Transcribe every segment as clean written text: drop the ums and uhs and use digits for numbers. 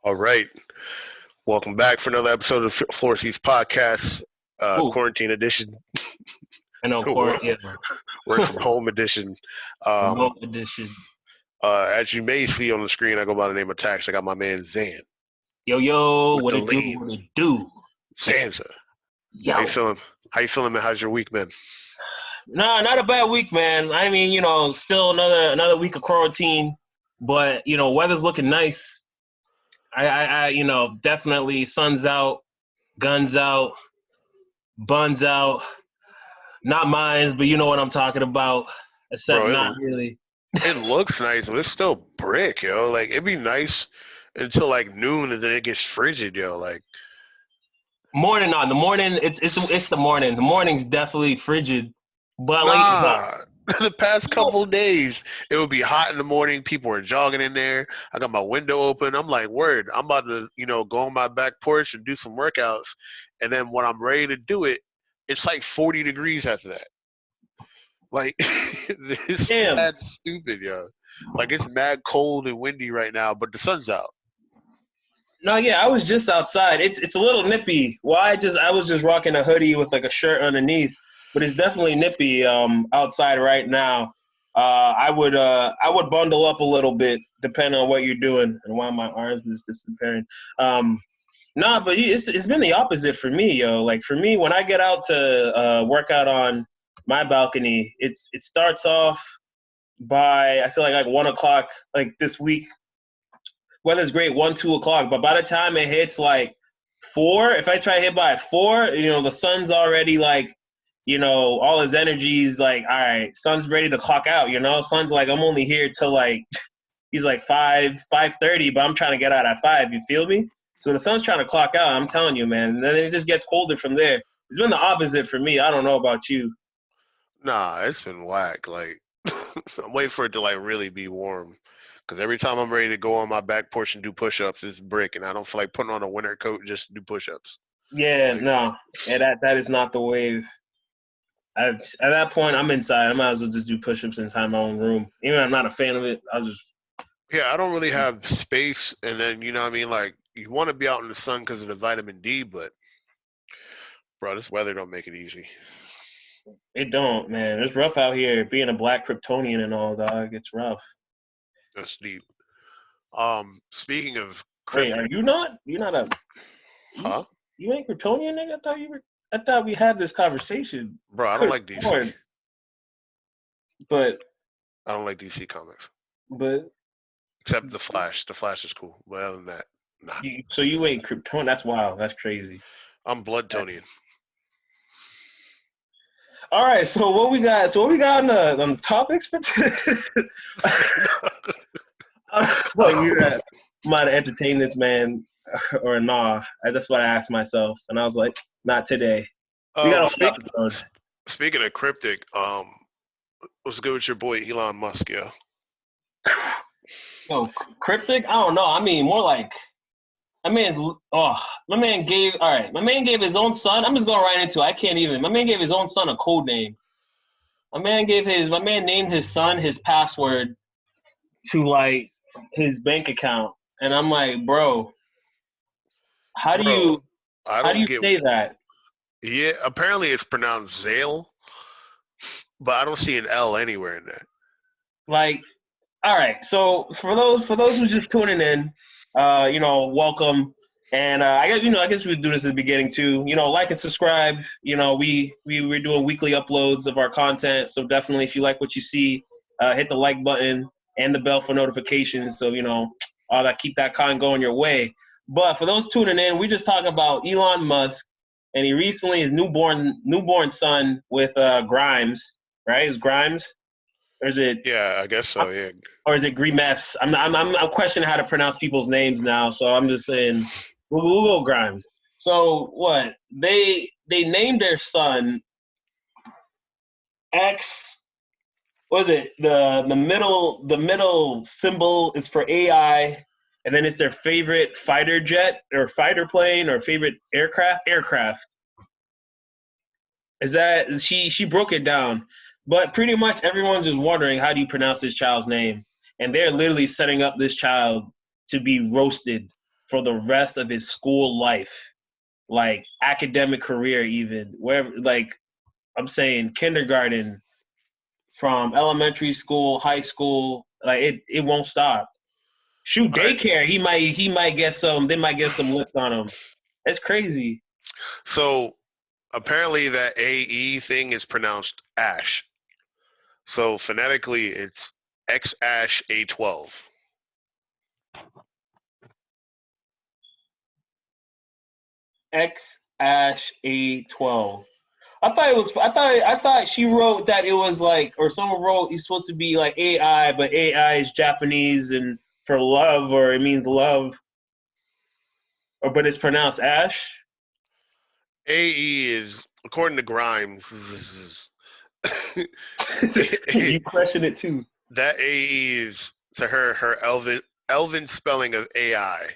All right. Welcome back for another episode of FloorSeats podcast, Ooh, quarantine edition, I know, work, yeah, work from home edition. Um, remote edition. as you may see on the screen, I go by the name of Takz. I got my man Zan Yo, yo, with what the it do? lean. What it do? Zanza. How you Yo, feeling? How you feeling, man? How's your week been? nah, not a bad week, man. I mean, still another week of quarantine, but weather's looking nice. Definitely sun's out, guns out, buns out. Not mines, but you know what I'm talking about. Except not Bro, really. it looks nice, but it's still brick, yo. Like, it'd be nice until like noon and then it gets frigid, yo. Like, Morning on the morning, it's the morning. The morning's definitely frigid, but but nah. The past couple days, it would be hot in the morning. People were jogging in there. I got my window open. I'm like, word, I'm about to, go on my back porch and do some workouts. And then when I'm ready to do it, it's like 40 degrees after that. Like, this damn. that's stupid, yo. Like, it's mad cold and windy right now, but the sun's out. No, yeah, I was just outside. It's a little nippy. Well, I was just rocking a hoodie with like a shirt underneath, but it's definitely nippy outside right now. I would bundle up a little bit depending on what you're doing and why my arms is disappearing. Nah, but it's been the opposite for me, yo. Like for me, when I get out to work out on my balcony, it starts off by I feel like 1 o'clock like this week weather's great 1, 2 o'clock, but by the time it hits like 4, if I try to hit by 4, the sun's already like, all his energy's like, all right, sun's ready to clock out. Sun's like, I'm only here till like he's like 5:30, but I'm trying to get out at 5. You feel me? So the sun's trying to clock out. I'm telling you, man. And then it just gets colder from there. It's been the opposite for me. I don't know about you. Nah, it's been whack. Like, I'm waiting for it to, like, really be warm. Because every time I'm ready to go on my back porch and do push-ups, it's brick, and I don't feel like putting on a winter coat just to do push-ups. Yeah, Like, no, yeah, that is not the wave. At that point, I'm inside. I might as well just do push-ups inside my own room. Even though I'm not a fan of it, I'll just. yeah, I don't really have space, and then, you know what I mean? Like, you want to be out in the sun because of the vitamin D, but, bro, this weather don't make it easy. It don't, man. It's rough out here. Being a black Kryptonian and all, dog. It's rough. That's deep. Speaking of Wait, cryptic, are you not? You're not a. You, huh? you ain't Kryptonian, nigga. I thought you were. I thought we had this conversation. Bro, I don't Good like DC. Lord. But I don't like DC comics. but Except The Flash. The Flash is cool. But other than that, nah. so you ain't Kryptonian. That's wild. That's crazy. I'm Bloodtonian. All right. So what we got? So what we got on the topics for today? Like we might entertain this man or nah. That's what I asked myself, and I was like, not today. We got a whole Speak, episode. Speaking of cryptic, what's good with your boy Elon Musk, yo? Yo, cryptic? I don't know. I mean, more like my man. Oh, my man gave. All right, my man gave his own son. I'm just going right into it. I can't even. My man gave his own son a code name. My man named his son his password to like his bank account, and I'm like, bro, how do Bro, you I how do don't you get. say that? Yeah, apparently it's pronounced Zale, but I don't see an L anywhere in there. Like, all right. So for those who's just tuning in, welcome. And I guess we do this at the beginning too. Like and subscribe. We're doing weekly uploads of our content. So definitely, if you like what you see, hit the like button and the bell for notifications. So all that keep that content going your way. But for those tuning in, we just talk about Elon Musk, and he recently his newborn son with Grimes, right? Is Grimes or is it? Yeah, I guess so. Yeah, Or is it Grimes? I'm questioning how to pronounce people's names now, so I'm just saying we'll go Grimes. So what they named their son X. Was it the middle symbol is for AI, and then it's their favorite fighter jet or fighter plane or favorite aircraft. Is that she broke it down, but pretty much everyone's just wondering how do you pronounce this child's name, and they're literally setting up this child to be roasted for the rest of his school life, like academic career, even wherever. Like I'm saying, kindergarten, from elementary school, high school, like it won't stop. Shoot, All right. daycare, he might get some. They might get some licks on him. That's crazy. So apparently that AE thing is pronounced Ash. So phonetically, it's X Ash A12. X Ash A12. I thought she wrote that it was like, or someone wrote it's supposed to be like AI, but AI is Japanese and for love, or it means love, or but it's pronounced Ash. AE is, according to Grimes, You question it too. that AE is to her Elven spelling of AI.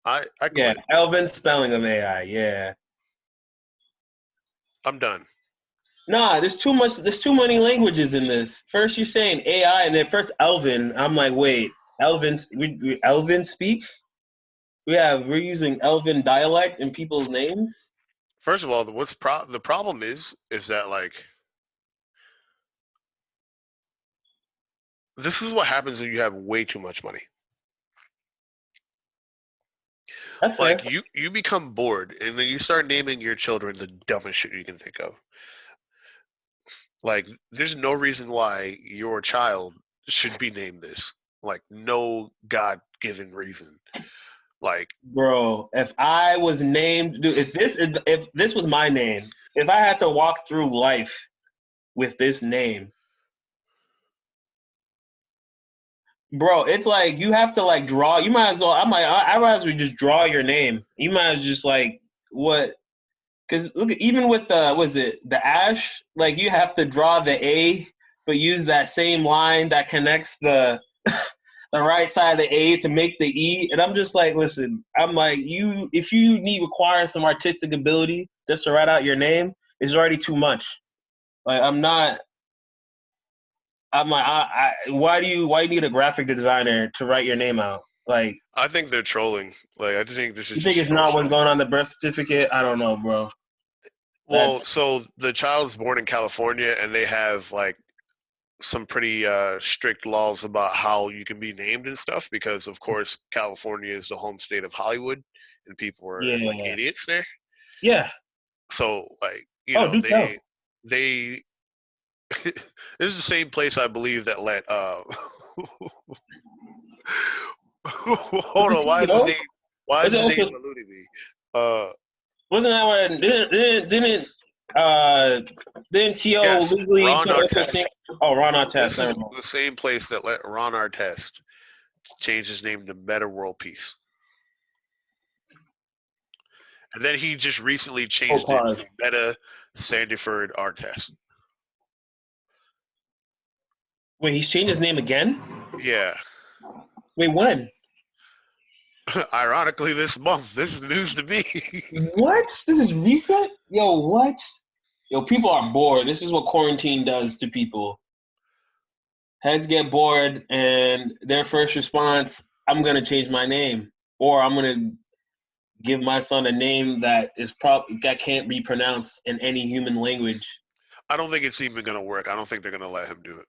I Yeah, quit. Elvin spelling of AI. Yeah. I'm done. Nah, there's too much. There's too many languages in this. First, you're saying AI, and then first Elvin. I'm like, wait, Elvin. We Elvin speak. We're using Elvin dialect in people's names. First of all, the problem is that like this is what happens when you have way too much money. That's fair. Like you become bored and then you start naming your children the dumbest shit you can think of. Like there's no reason why your child should be named this. Like no God given reason. Like Bro, if I was named, dude, if this was my name, if I had to walk through life with this name, bro, it's like you have to like draw. You might as well. I might as well just draw your name. You might as well just like what? Because look, even with the was it the ash? Like you have to draw the A, but use that same line that connects the right side of the A to make the E. And I'm just like, listen, I'm like, you if you need require some artistic ability just to write out your name, it's already too much. Like I'm not. I'm like, why do you need a graphic designer to write your name out? Like, I think they're trolling. Like I think this is you think just it's troll not what's shit. going on the birth certificate? I don't know, bro. Well, That's so the child's born in California and they have like some pretty strict laws about how you can be named and stuff because of course California is the home state of Hollywood and people are like yeah, idiots there. yeah. So like, Oh, do tell. they this is the same place I believe that let Was hold it on, TO? why Was is it his name also eluding me? Uh wasn't that when uh didn't TO yes, legally Ron put also Artest. sing? Oh, Ron Artest. This is Never mind. the same place that let Ron Artest change his name to Meta World Peace. And then he just recently Oh, changed it to pause. Meta Sandiford Artest. Wait, he's changed his name again? Yeah. Wait, when? Ironically, this month. This is news to me. What? This is recent? Yo, what? Yo, people are bored. This is what quarantine does to people. Heads get bored, and their first response, I'm gonna change my name, or I'm gonna give my son a name that is that can't be pronounced in any human language. I don't think it's even going to work. I don't think they're going to let him do it.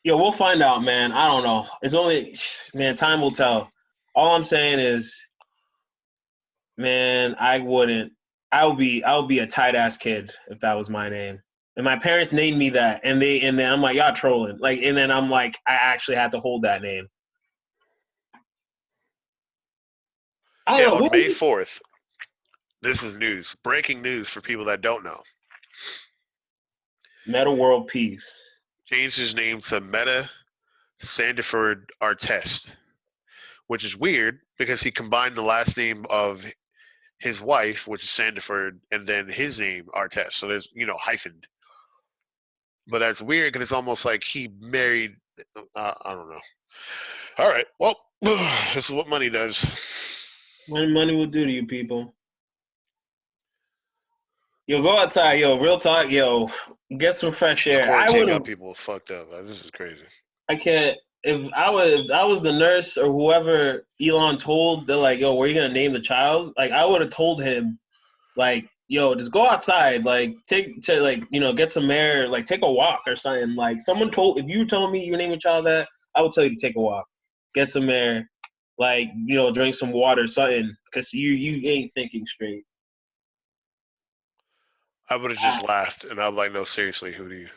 Yo, we'll find out, man. I don't know. It's only, man, time will tell. All I'm saying is, man, I would be a tight ass kid if that was my name. And my parents named me that, and then I'm like, y'all trolling, like, and then I'm like, I actually had to hold that name. I Yeah, don't know. on May What 4th, this is news. Breaking news for people that don't know. Meta World Peace. Changed his name to Meta Sandiford Artest, which is weird because he combined the last name of his wife, which is Sandiford, and then his name, Artest. So there's, hyphened. But that's weird because it's almost like he married. I don't know. All right. Well, this is what money does. What money will do to you people. Yo, go outside. Yo, real talk. Yo, get some fresh This air. quarantine got people fucked up. Like, this is crazy. I can't. if I was the nurse or whoever Elon told, they're like, yo, where are you gonna name the child? Like, I would have told him, like, yo, just go outside, like, get some air, like, take a walk or something. Like, if you were telling me you were naming a child that, I would tell you to take a walk, get some air, like, drink some water, something, because you ain't thinking straight. I would have just laughed, and I'm like, no, seriously, who do you?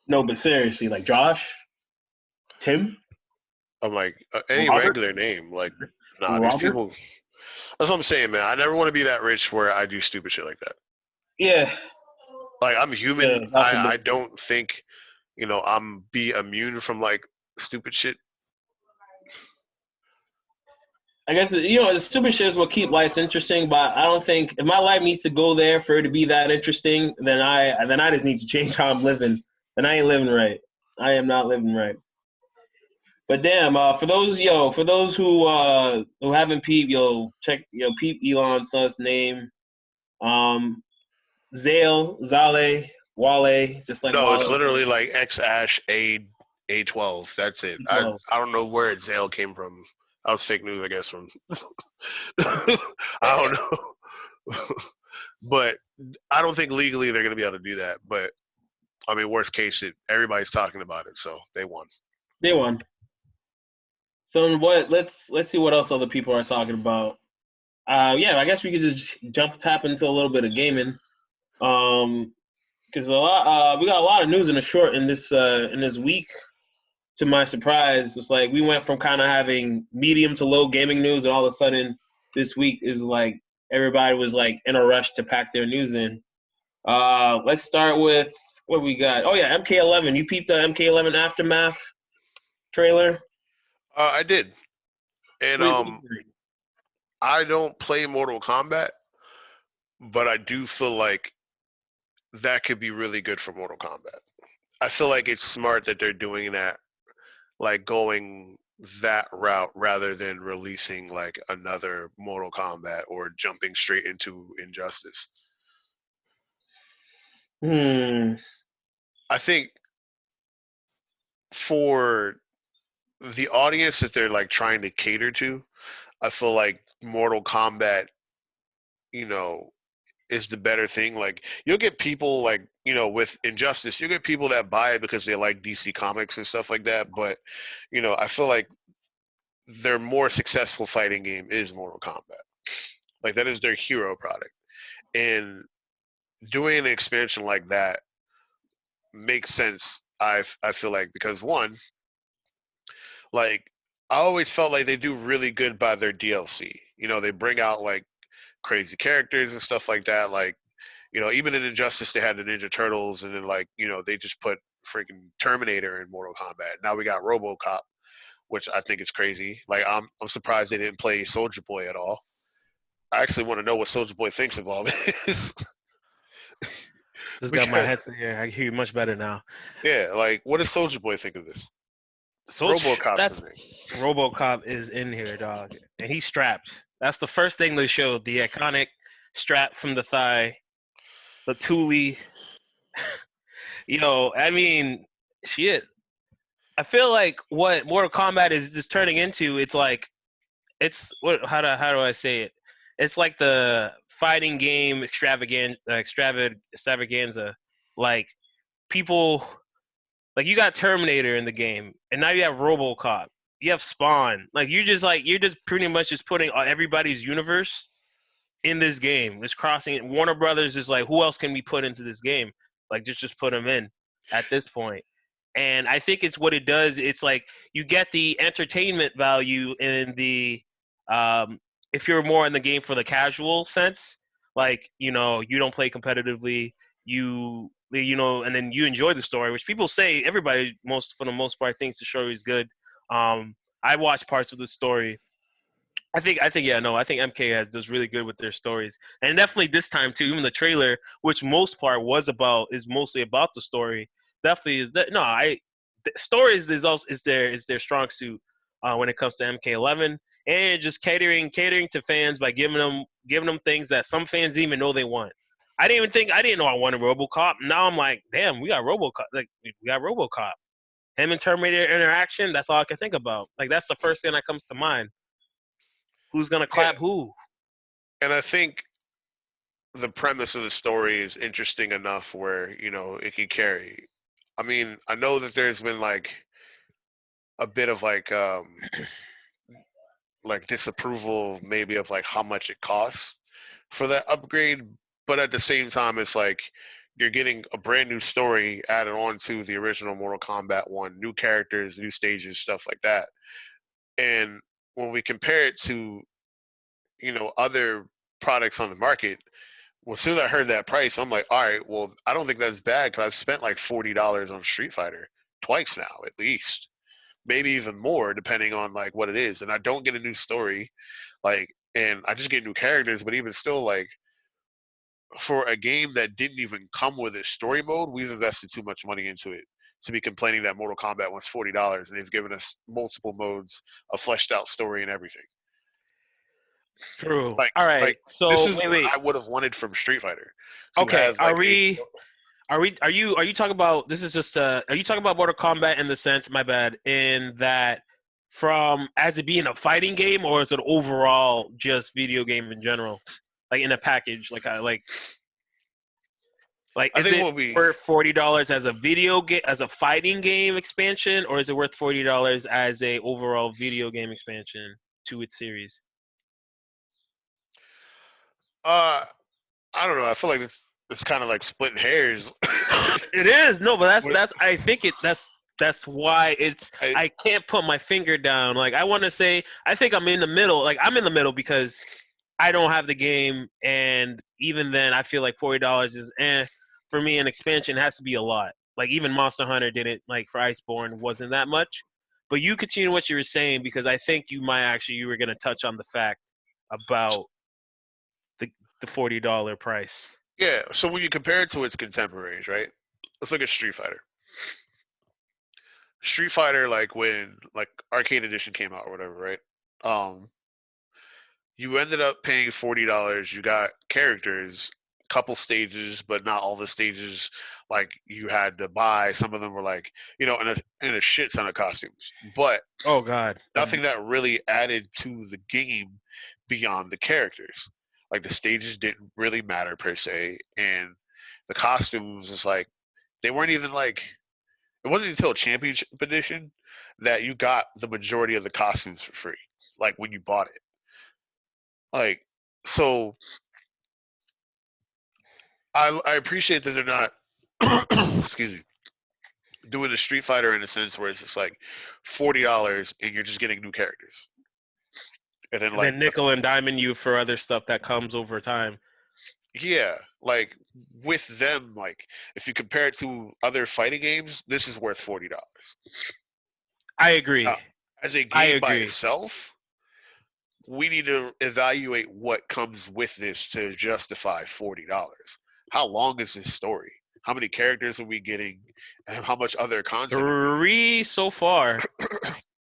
No, but seriously, like Josh, Tim, I'm like, any Robert, regular name. Like, nah, these Robert. people. That's what I'm saying, man. I never want to be that rich where I do stupid shit like that. Yeah, Like, I'm yeah, human. God I forbid. don't think, I'm be immune from like stupid shit. I guess the stupid shit is what keep life interesting. But I don't think if my life needs to go there for it to be that interesting, then I just need to change how I'm living. And I ain't living right. I am not living right. But damn, for those who haven't peeped, peep Elon son's name, um, Zale, Wale, just like No, it's Wale. literally like X Ash A12. That's it. I don't know where Zale came from. That was fake news, I guess. From I don't know, but I don't think legally they're going to be able to do that. But I mean, worst case, everybody's talking about it, so they won. They won. So what? Let's see what else other people are talking about. Yeah, I guess we could just tap into a little bit of gaming. Because we got a lot of news in this week. To my surprise, it's like we went from kind of having medium to low gaming news, and all of a sudden this week is like everybody was like in a rush to pack their news in. Let's start with what we got. Oh yeah, MK11. You peeped the MK11 Aftermath trailer? I did, and What you think? I don't play Mortal Kombat, but I do feel like that could be really good for Mortal Kombat. I feel like it's smart that they're doing that, like going that route rather than releasing like another Mortal Kombat or jumping straight into Injustice. Hmm. I think for the audience that they're like trying to cater to, I feel like Mortal Kombat, you know, is the better thing. Like you'll get people like, with Injustice, you'll get people that buy it because they like DC comics and stuff like that. But, I feel like their more successful fighting game is Mortal Kombat. Like that is their hero product. And doing an expansion like that makes sense. I feel like because one, like I always felt like they do really good by their DLC. They bring out like crazy characters and stuff like that. Like, even in Injustice they had the Ninja Turtles, and then like, they just put freaking Terminator in Mortal Kombat. Now we got RoboCop, which I think is crazy. Like I'm surprised they didn't play Soldier Boy at all. I actually want to know what Soldier Boy thinks of all this. Just got my Because headset here. I can hear you much better now. yeah, like what does Soldier Boy think of this? So RoboCop's that's his name. RoboCop is in here, dog, and he's strapped. That's the first thing they showed: the iconic strap from the thigh, the Thule. I mean, shit. I feel like what Mortal Kombat is just turning into. It's like it's what? How do I say it? It's like the fighting game extravaganza. Like people like you got Terminator in the game, and now you have RoboCop. You have Spawn. You're just pretty much just putting everybody's universe in this game. It's crossing it. Warner Brothers is like, who else can we put into this game? Like just put them in at this point. And I think it's what it does. It's like you get the entertainment value in the if you're more in the game for the casual sense, like you don't play competitively, and then you enjoy the story, which people say everybody most for the most part thinks the story is good. I watched parts of the story. I think MK does really good with their stories, and definitely this time too. Even the trailer, which most part is mostly about the story. Definitely is that no, I the stories is their strong suit when it comes to MK11, and just catering to fans by giving them things that some fans didn't even know they want. I didn't know I wanted RoboCop. Now I'm like, damn, we got RoboCop. Like we got RoboCop. him and Terminator interaction. That's all I can think about. Like that's the first thing that comes to mind. Who's gonna Yeah, clap who? and I think the premise of the story is interesting enough where it can carry. I mean, I know that there's been like a bit of like disapproval maybe of like how much it costs for that upgrade, but at the same time it's like you're getting a brand new story added on to the original Mortal Kombat 1, new characters, new stages, stuff like that. And when we compare it to other products on the market, well, as soon as I heard that price, I'm like, all right, well, I don't think that's bad because I've spent like $40 on Street Fighter twice now, at least, maybe even more, depending on like what it is. And I don't get a new story, like, and I just get new characters. But even still, like, for a game that didn't even come with a story mode, we've invested too much money into it to be complaining that Mortal Kombat wants $40 and they've given us multiple modes, a fleshed out story, and everything. True. Like, All right. like this So is what wait. I would have wanted from Street Fighter to Okay. have like a. Are you talking about this is just are you talking about Mortal Kombat in the sense, my bad, in that from as it being a fighting game, or is it overall just video game in general? Like in a package, like I is think it what we worth $40 as a video game as a fighting game expansion, or is it worth $40 as a overall video game expansion to its series? uh I don't know. I feel like it's kind of like splitting hairs. It is no, but What- that's I think that's why it's I, I can't put my finger down. Like I want to say I think I'm in the middle. Like I'm in the middle because I don't have the game, and even then I feel like $40 is for me. An expansion has to be a lot. Like even Monster Hunter didn't like for Iceborne wasn't that much. But you continue what you were saying because I think you were gonna touch on the fact about the the $40 price. yeah. So when you compare it to its contemporaries, right? Let's look at Street Fighter. Street Fighter, like when like Arcade Edition came out or whatever, right? Um, you ended up paying $40. You got characters, couple stages, but not all the stages. Like you had to buy. Some of them were like in a shit ton of costumes, but Oh God. nothing that really added to the game beyond the characters. Like the stages didn't really matter per se, and the costumes is like they weren't even like it wasn't until Championship Edition that you got the majority of the costumes for free. Like when you bought it, like so I appreciate that they're not excuse me doing the Street Fighter in a sense where it's just like $40 and you're just getting new characters, and then And then nickel and diamond you for other stuff that comes over time. yeah, like with them, like if you compare it to other fighting games, this is worth $40. I agree. As a I game by agree. itself, we need to evaluate what comes with this to justify $40. How long is this story? How many characters are we getting? And how much other content? 3 so far.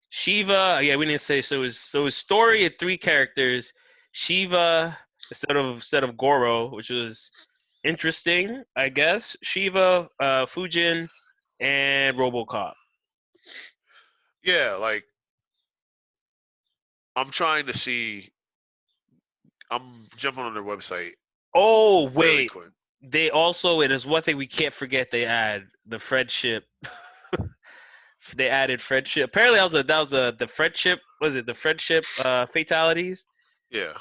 Shiva, yeah, we didn't say so. His story had 3 characters. Shiva instead of Goro, which was interesting, I guess. Shiva, Fujin, and RoboCop. Yeah, like I'm trying to see. I'm jumping on their website Oh really wait, quick. they also it is one thing we can't forget. They add the friendship. They added friendship. Apparently, that was the friendship. Was it the friendship fatalities? Yeah,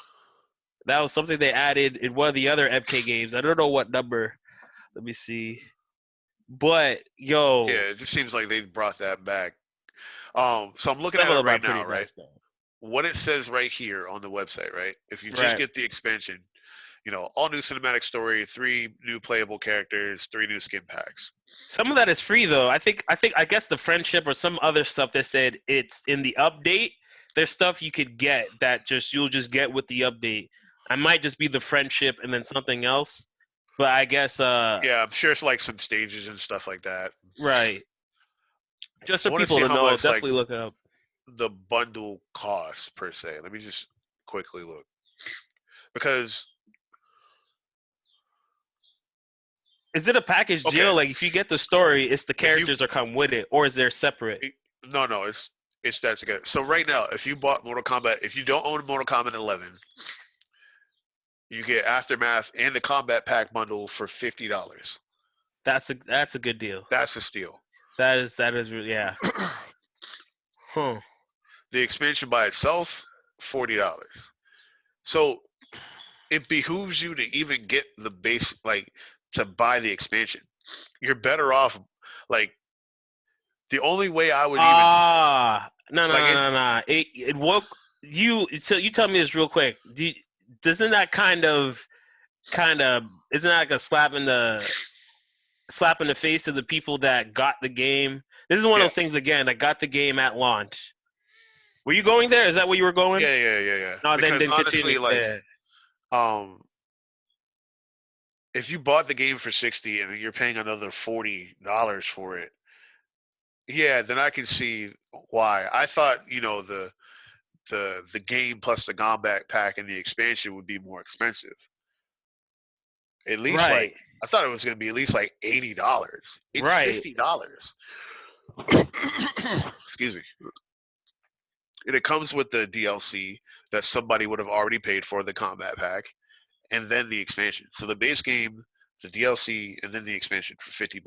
That was something they added in one of the other MK games. I don't know what number. Let me see. But yeah. yo, It just seems like they brought that back. So I'm looking some at of it them are right pretty now, right? nice though. What it says right here on the website, right? If you just Right. get the expansion, all new cinematic story, 3 new playable characters, 3 new skin packs. Some of that is free though. I guess the friendship or some other stuff that said it's in the update. There's stuff you could get that you'll just get with the update. I might just be the friendship and then something else. But I guess Yeah, I'm sure it's like some stages and stuff like that. right. Just I for want to people see to how know, much like definitely look it up. the bundle costs per se. Let me just quickly look because Is it a package Okay. deal? Like if you get the story, it's the If you characters are come with it, or is there separate? no, it's that together. So right now, if you bought Mortal Kombat, if you don't own Mortal Kombat 11, you get Aftermath and the Combat Pack bundle for $50. That's a good deal. That's a steal. That is yeah. Huh. The expansion by itself, $40. So it behooves you to even get the base, like to buy the expansion. You're better off, like the only way I would even No, no, like no, it's no, no. It woke you. So you tell me this real quick. Doesn't that kind of isn't that like a slap in the face of the people that got the game? This is one of yeah, those things again that got the game at launch. Were you going there? Is that where you were going? yeah. No, then Because continue. honestly, like Yeah. um, if you bought the game for 60 and then you're paying another $40 for it, yeah, then I can see why. I thought the game plus the combat pack and the expansion would be more expensive. At least like Right. I thought it was going to be at least like $80. It's Right. $50. Excuse me. And it comes with the DLC that somebody would have already paid for the combat pack, and then the expansion. So the base game, the DLC, and then the expansion for $50.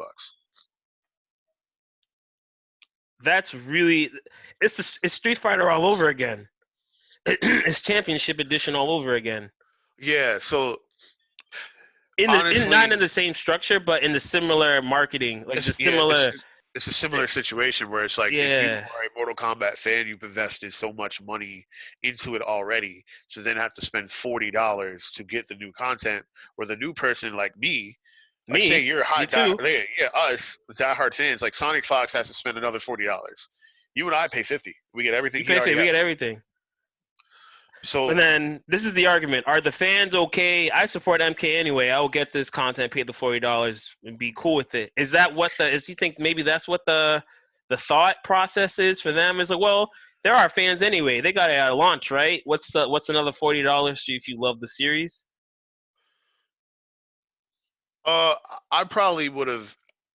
That's really it's Street Fighter all over again. It's Championship Edition all over again. Yeah. So Not honestly, in the same structure, but in the similar marketing, like the it's yeah, similar. it's a similar situation where it's like if you Yeah, are a Mortal Kombat fan, you've invested so much money into it already, to then have to spend $40 to get the new content. Where the new person like me, like say me, you're a you hot too. yeah, us diehard fans like Sonic Fox has to spend another $40. You and I pay 50. We get everything You he pay already for, we has. get everything. So And then this is the argument: are the fans okay? I support MK anyway. I will get this content, pay the $40, and be cool with it. Is that what the? Is you think maybe that's what the thought process is for them? Is like, well, there are fans anyway. They got it at launch, right? What's another $40 if you love the series? uh I probably would have,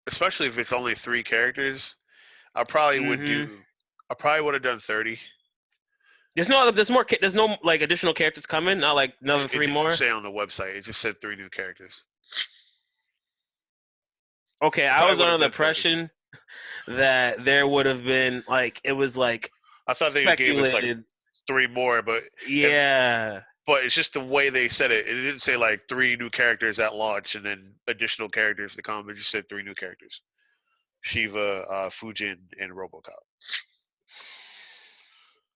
especially if it's only three characters, I probably would Mm-hmm. do I probably would have done 30. There's no like additional characters coming. Not like another It three didn't more. say on the website. It just said three new characters. Okay, I I probably was would under have the done 30. impression that there would have been like it was like I thought they gave us like speculated. three more, but if Yeah. but it's just the way they said it. It didn't say like three new characters at launch and then additional characters to come. It just said three new characters: Shiva, Fujin, and RoboCop.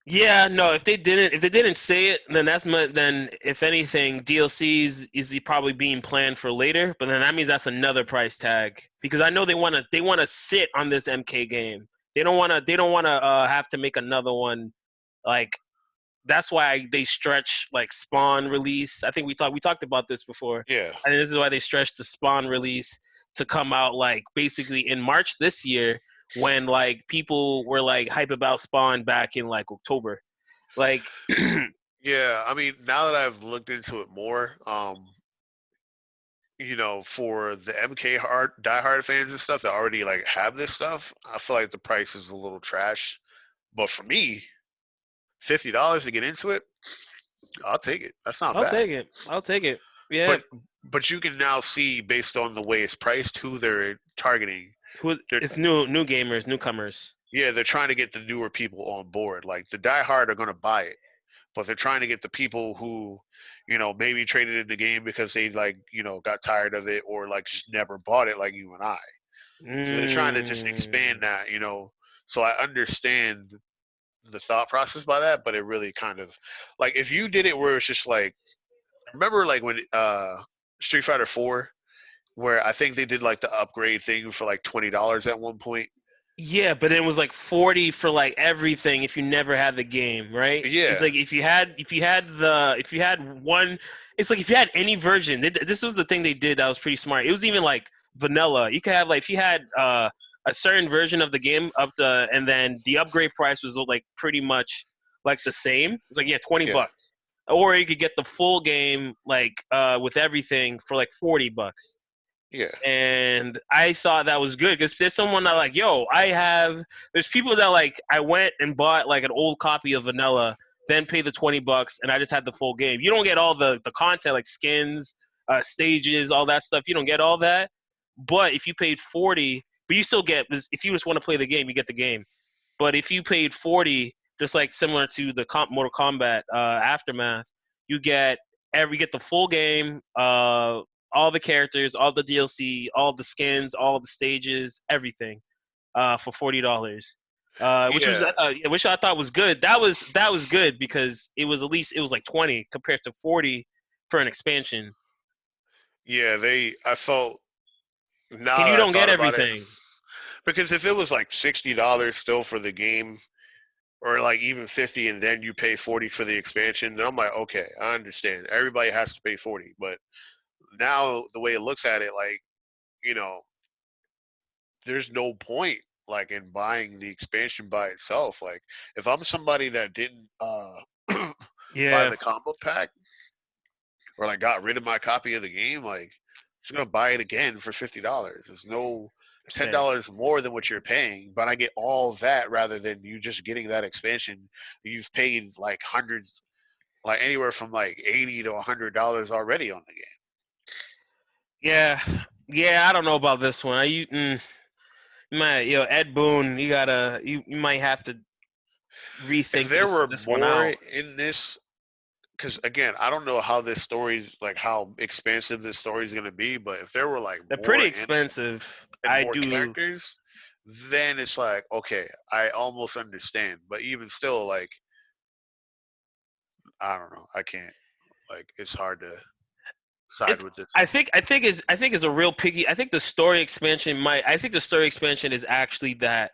Yeah, no. If they didn't say it, then then if anything, DLCs is probably being planned for later. But then that means that's another price tag because I know they want to sit on this MK game. They don't want to have to make another one. Like that's why they stretch like Spawn release. I think we talked about this before. Yeah, I think this is why they stretched the Spawn release to come out like basically in March this year when like people were like hype about Spawn back in like October. Like yeah. I mean, now that I've looked into it more, for the MK hard diehard fans and stuff that already like have this stuff, I feel like the price is a little trash. But for me, $50 to get into it, I'll take it. That's not I'll bad. take it. I'll take it. Yeah. But but you can now see based on the way it's priced who they're targeting. Who They're it's new gamers, newcomers. yeah, they're trying to get the newer people on board. Like the diehard are going to buy it, but they're trying to get the people who, maybe traded in the game because they like, got tired of it or like just never bought it like you and I. So they're trying to just expand Mm. that. So I understand the thought process by that, but it really kind of like if you did it where it's just like remember like when Street Fighter 4 where I think they did like the upgrade thing for like $20 at one point. Yeah, but it was like 40 for like everything if you never had the game, right? It's Yeah, like if you had one it's like if you had any version. This was the thing they did that was pretty smart. It was even like vanilla. You could have like if you had a certain version of the game up to and then the upgrade price was like pretty much like the same. It's like 20 yeah, bucks. Or you could get the full game like with everything for like 40 bucks. Yeah. And I thought that was good because there's someone that like, yo, there's people that like, I went and bought like an old copy of Vanilla, then paid the $20, and I just had the full game. You don't get all the content like skins, stages, all that stuff. You don't get all that. But if you paid 40, but you still get, if you just want to play the game, you get the game. But if you paid 40, just like similar to the Mortal Kombat Aftermath, you get the full game, all the characters, all the DLC, all the skins, all the stages, everything, for $40. Yeah. Which I thought was good. That was good because it was at least it was like 20 compared to 40 for an expansion. Yeah, I felt, And now you that I don't get thought about it, everything. because if it was like $60 still for the game, or like even 50, and then you pay 40 for the expansion, then I'm like, okay, I understand. Everybody has to pay 40, but now the way it looks at it, like, you know, there's no point like in buying the expansion by itself. Like, if I'm somebody that didn't buy Yeah. the combo pack, or like got rid of my copy of the game, like, just gonna buy it again for $50. There's no ten Same. dollars more than what you're paying, but I get all that rather than you just getting that expansion. You've paid like hundreds, like anywhere from like $80 to $100 already on the game. Yeah. Yeah, I don't know about this one. You might, Ed Boon, you might have to If rethink there were this one more out. in this, because again, I don't know how this story's like how expansive this story is gonna be, but if there were like They're more pretty in it expensive. and I more do. characters, then it's like, okay, I almost understand. But even still, like, I don't know, I can't. Like, it's hard to side It. with this I one. think. I think it's a real piggy. I think the story expansion might. I think the story expansion is actually that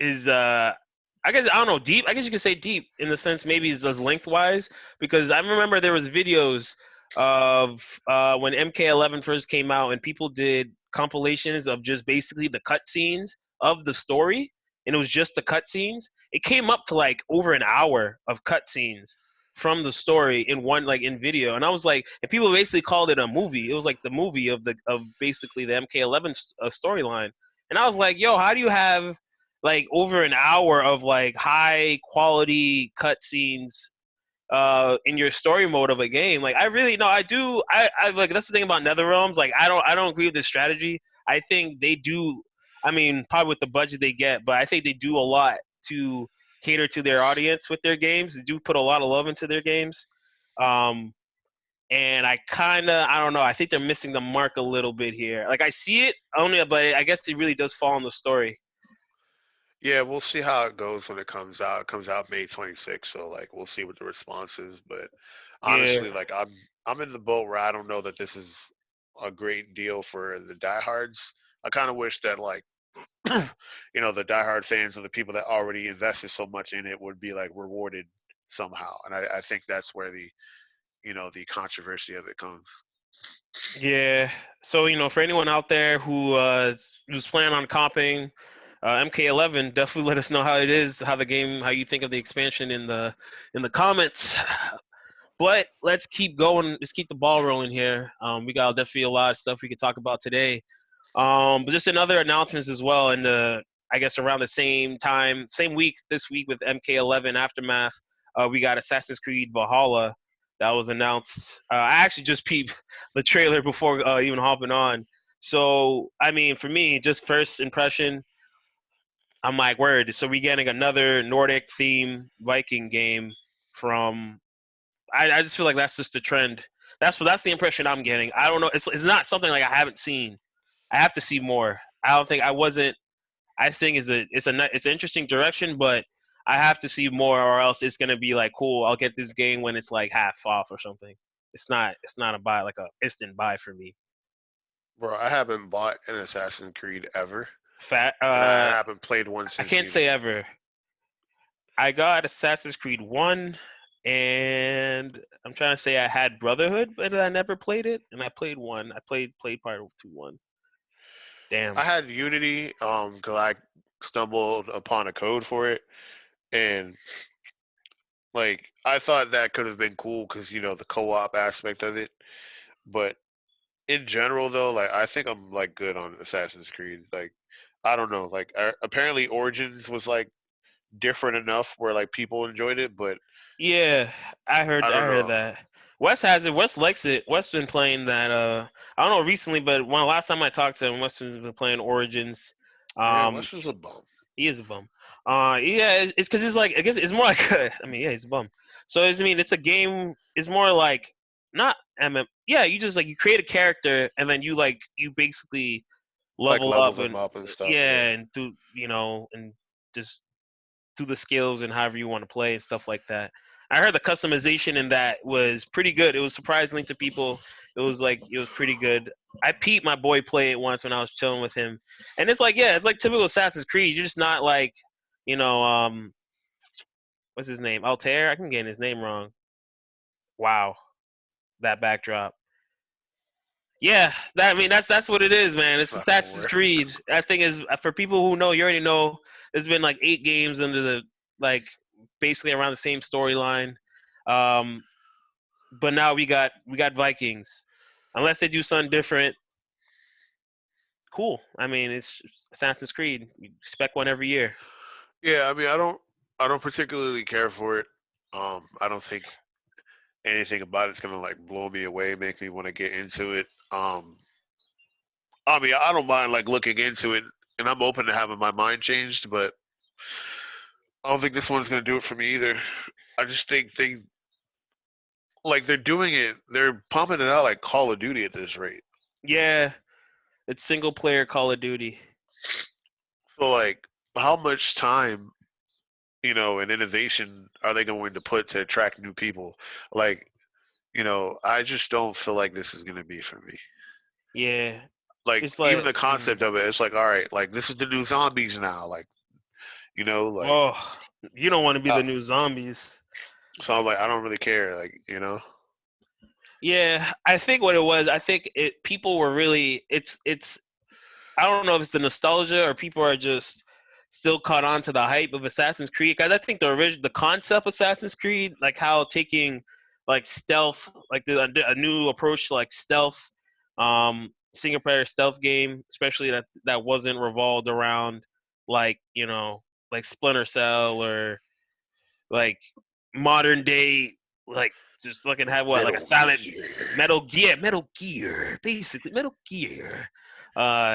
is. I guess I don't know deep. I guess you could say deep in the sense maybe it's just lengthwise because I remember there was videos of when MK11 first came out and people did compilations of just basically the cutscenes of the story and it was just the cutscenes. It came up to like over an hour of cutscenes from the story in one like in video, and I was like, and people basically called it a movie. It was like the movie of basically the MK11 storyline, and I was like, yo, how do you have like over an hour of like high quality cutscenes in your story mode of a game? Like I really no, I do. I like that's the thing about NetherRealms. Like I don't agree with this strategy. I think they do. I mean, probably with the budget they get, but I think they do a lot to cater to their audience with their games. They do put a lot of love into their games. Um, and I don't know. I think they're missing the mark a little bit here. Like I see it only, but I guess it really does fall on the story. Yeah, we'll see how it goes when it comes out. It comes out May 26th, so like we'll see what the response is. But Yeah. honestly, like I'm in the boat where I don't know that this is a great deal for the diehards. I kind of wish that like the diehard fans or the people that already invested so much in it would be like rewarded somehow. And I think that's where the controversy of it comes. Yeah. So for anyone out there who's planning on copying MK11, definitely let us know how it is, how the game, how you think of the expansion in the comments. But let's keep going. Let's keep the ball rolling here. We got definitely a lot of stuff we could talk about today. But just another announcements as well. And I guess around the same time, same week, this week with MK11 Aftermath, we got Assassin's Creed Valhalla that was announced. I actually just peeped the trailer before even hopping on. So, I mean, for me, just first impression, I'm like, word. So we getting another Nordic theme Viking game from. I just feel like that's just the trend. That's the impression I'm getting. I don't know. It's not something like I haven't seen. I have to see more. I don't think I wasn't. I think it's an interesting direction, but I have to see more, or else it's gonna be like cool. I'll get this game when it's like half off or something. It's not a buy like a instant buy for me. Bro, I haven't bought an Assassin's Creed ever, Fat. and I haven't played one I since can't say Unity. ever. I got Assassin's Creed 1, and I'm trying to say I had Brotherhood, but I never played it. And I played 1. I played part of 2 1. I Damn. had Unity, 'cause I stumbled upon a code for it, and like I thought that could have been cool because the co-op aspect of it, but in general though, like I think I'm like good on Assassin's Creed. Like I don't know, like apparently Origins was like different enough where like people enjoyed it, but Yeah, I I don't heard know. that. Wes has it. Wes likes it. Wes been playing that. I don't know recently, but when last time I talked to him, Wes has been playing Origins. Yeah, Um, West is a bum. he is a bum. Yeah, it's because it's like I guess it's more like I mean, yeah, he's a bum. So I mean, it's a game. It's more like not MM. Yeah, you just like you create a character and then you basically Like level level up them and up and stuff. Yeah. yeah, and do and just through the skills and however you want to play and stuff like that. I heard the customization in that was pretty good. It was surprisingly to people. It was pretty good. I peeped my boy play it once when I was chilling with him, and it's like yeah, it's like typical Assassin's Creed. You're just not like you know what's his name Altair. I can get his name wrong. Wow, that backdrop. Yeah, that I mean that's what it is, man. It's It's not gonna Assassin's work. Creed. That thing is for people who know. You already know. There's been like 8 games under the like basically around the same storyline. Um, but now we got Vikings. Unless they do something different, cool. I mean, it's Assassin's Creed. You expect one every year. Yeah, I mean, I don't particularly care for it. I don't think anything about it's gonna like blow me away, make me want to get into it. I mean, I don't mind like looking into it, and I'm open to having my mind changed, but I don't think this one's gonna do it for me either. I just think they're doing it, they're pumping it out like Call of Duty at this rate. Yeah, it's single player Call of Duty. So like, how much time, and innovation are they going to put to attract new people? Like, I just don't feel like this is gonna be for me. Yeah, Like it's even like the concept of it, it's like, all right, like this is the new zombies now. Like, like oh, you don't want to be uh, the new zombies. so I'm like, I don't really care. Like. Yeah, I think what it was, I think it people were really it's I don't know if it's the nostalgia or people are just still caught on to the hype of Assassin's Creed. Because I think the concept of Assassin's Creed, like how taking like stealth, like a new approach to like stealth, single player stealth game, especially that wasn't revolved around like like Splinter Cell or like modern day like just looking have what like a Metal silent Gear. Metal Gear, basically Metal Gear,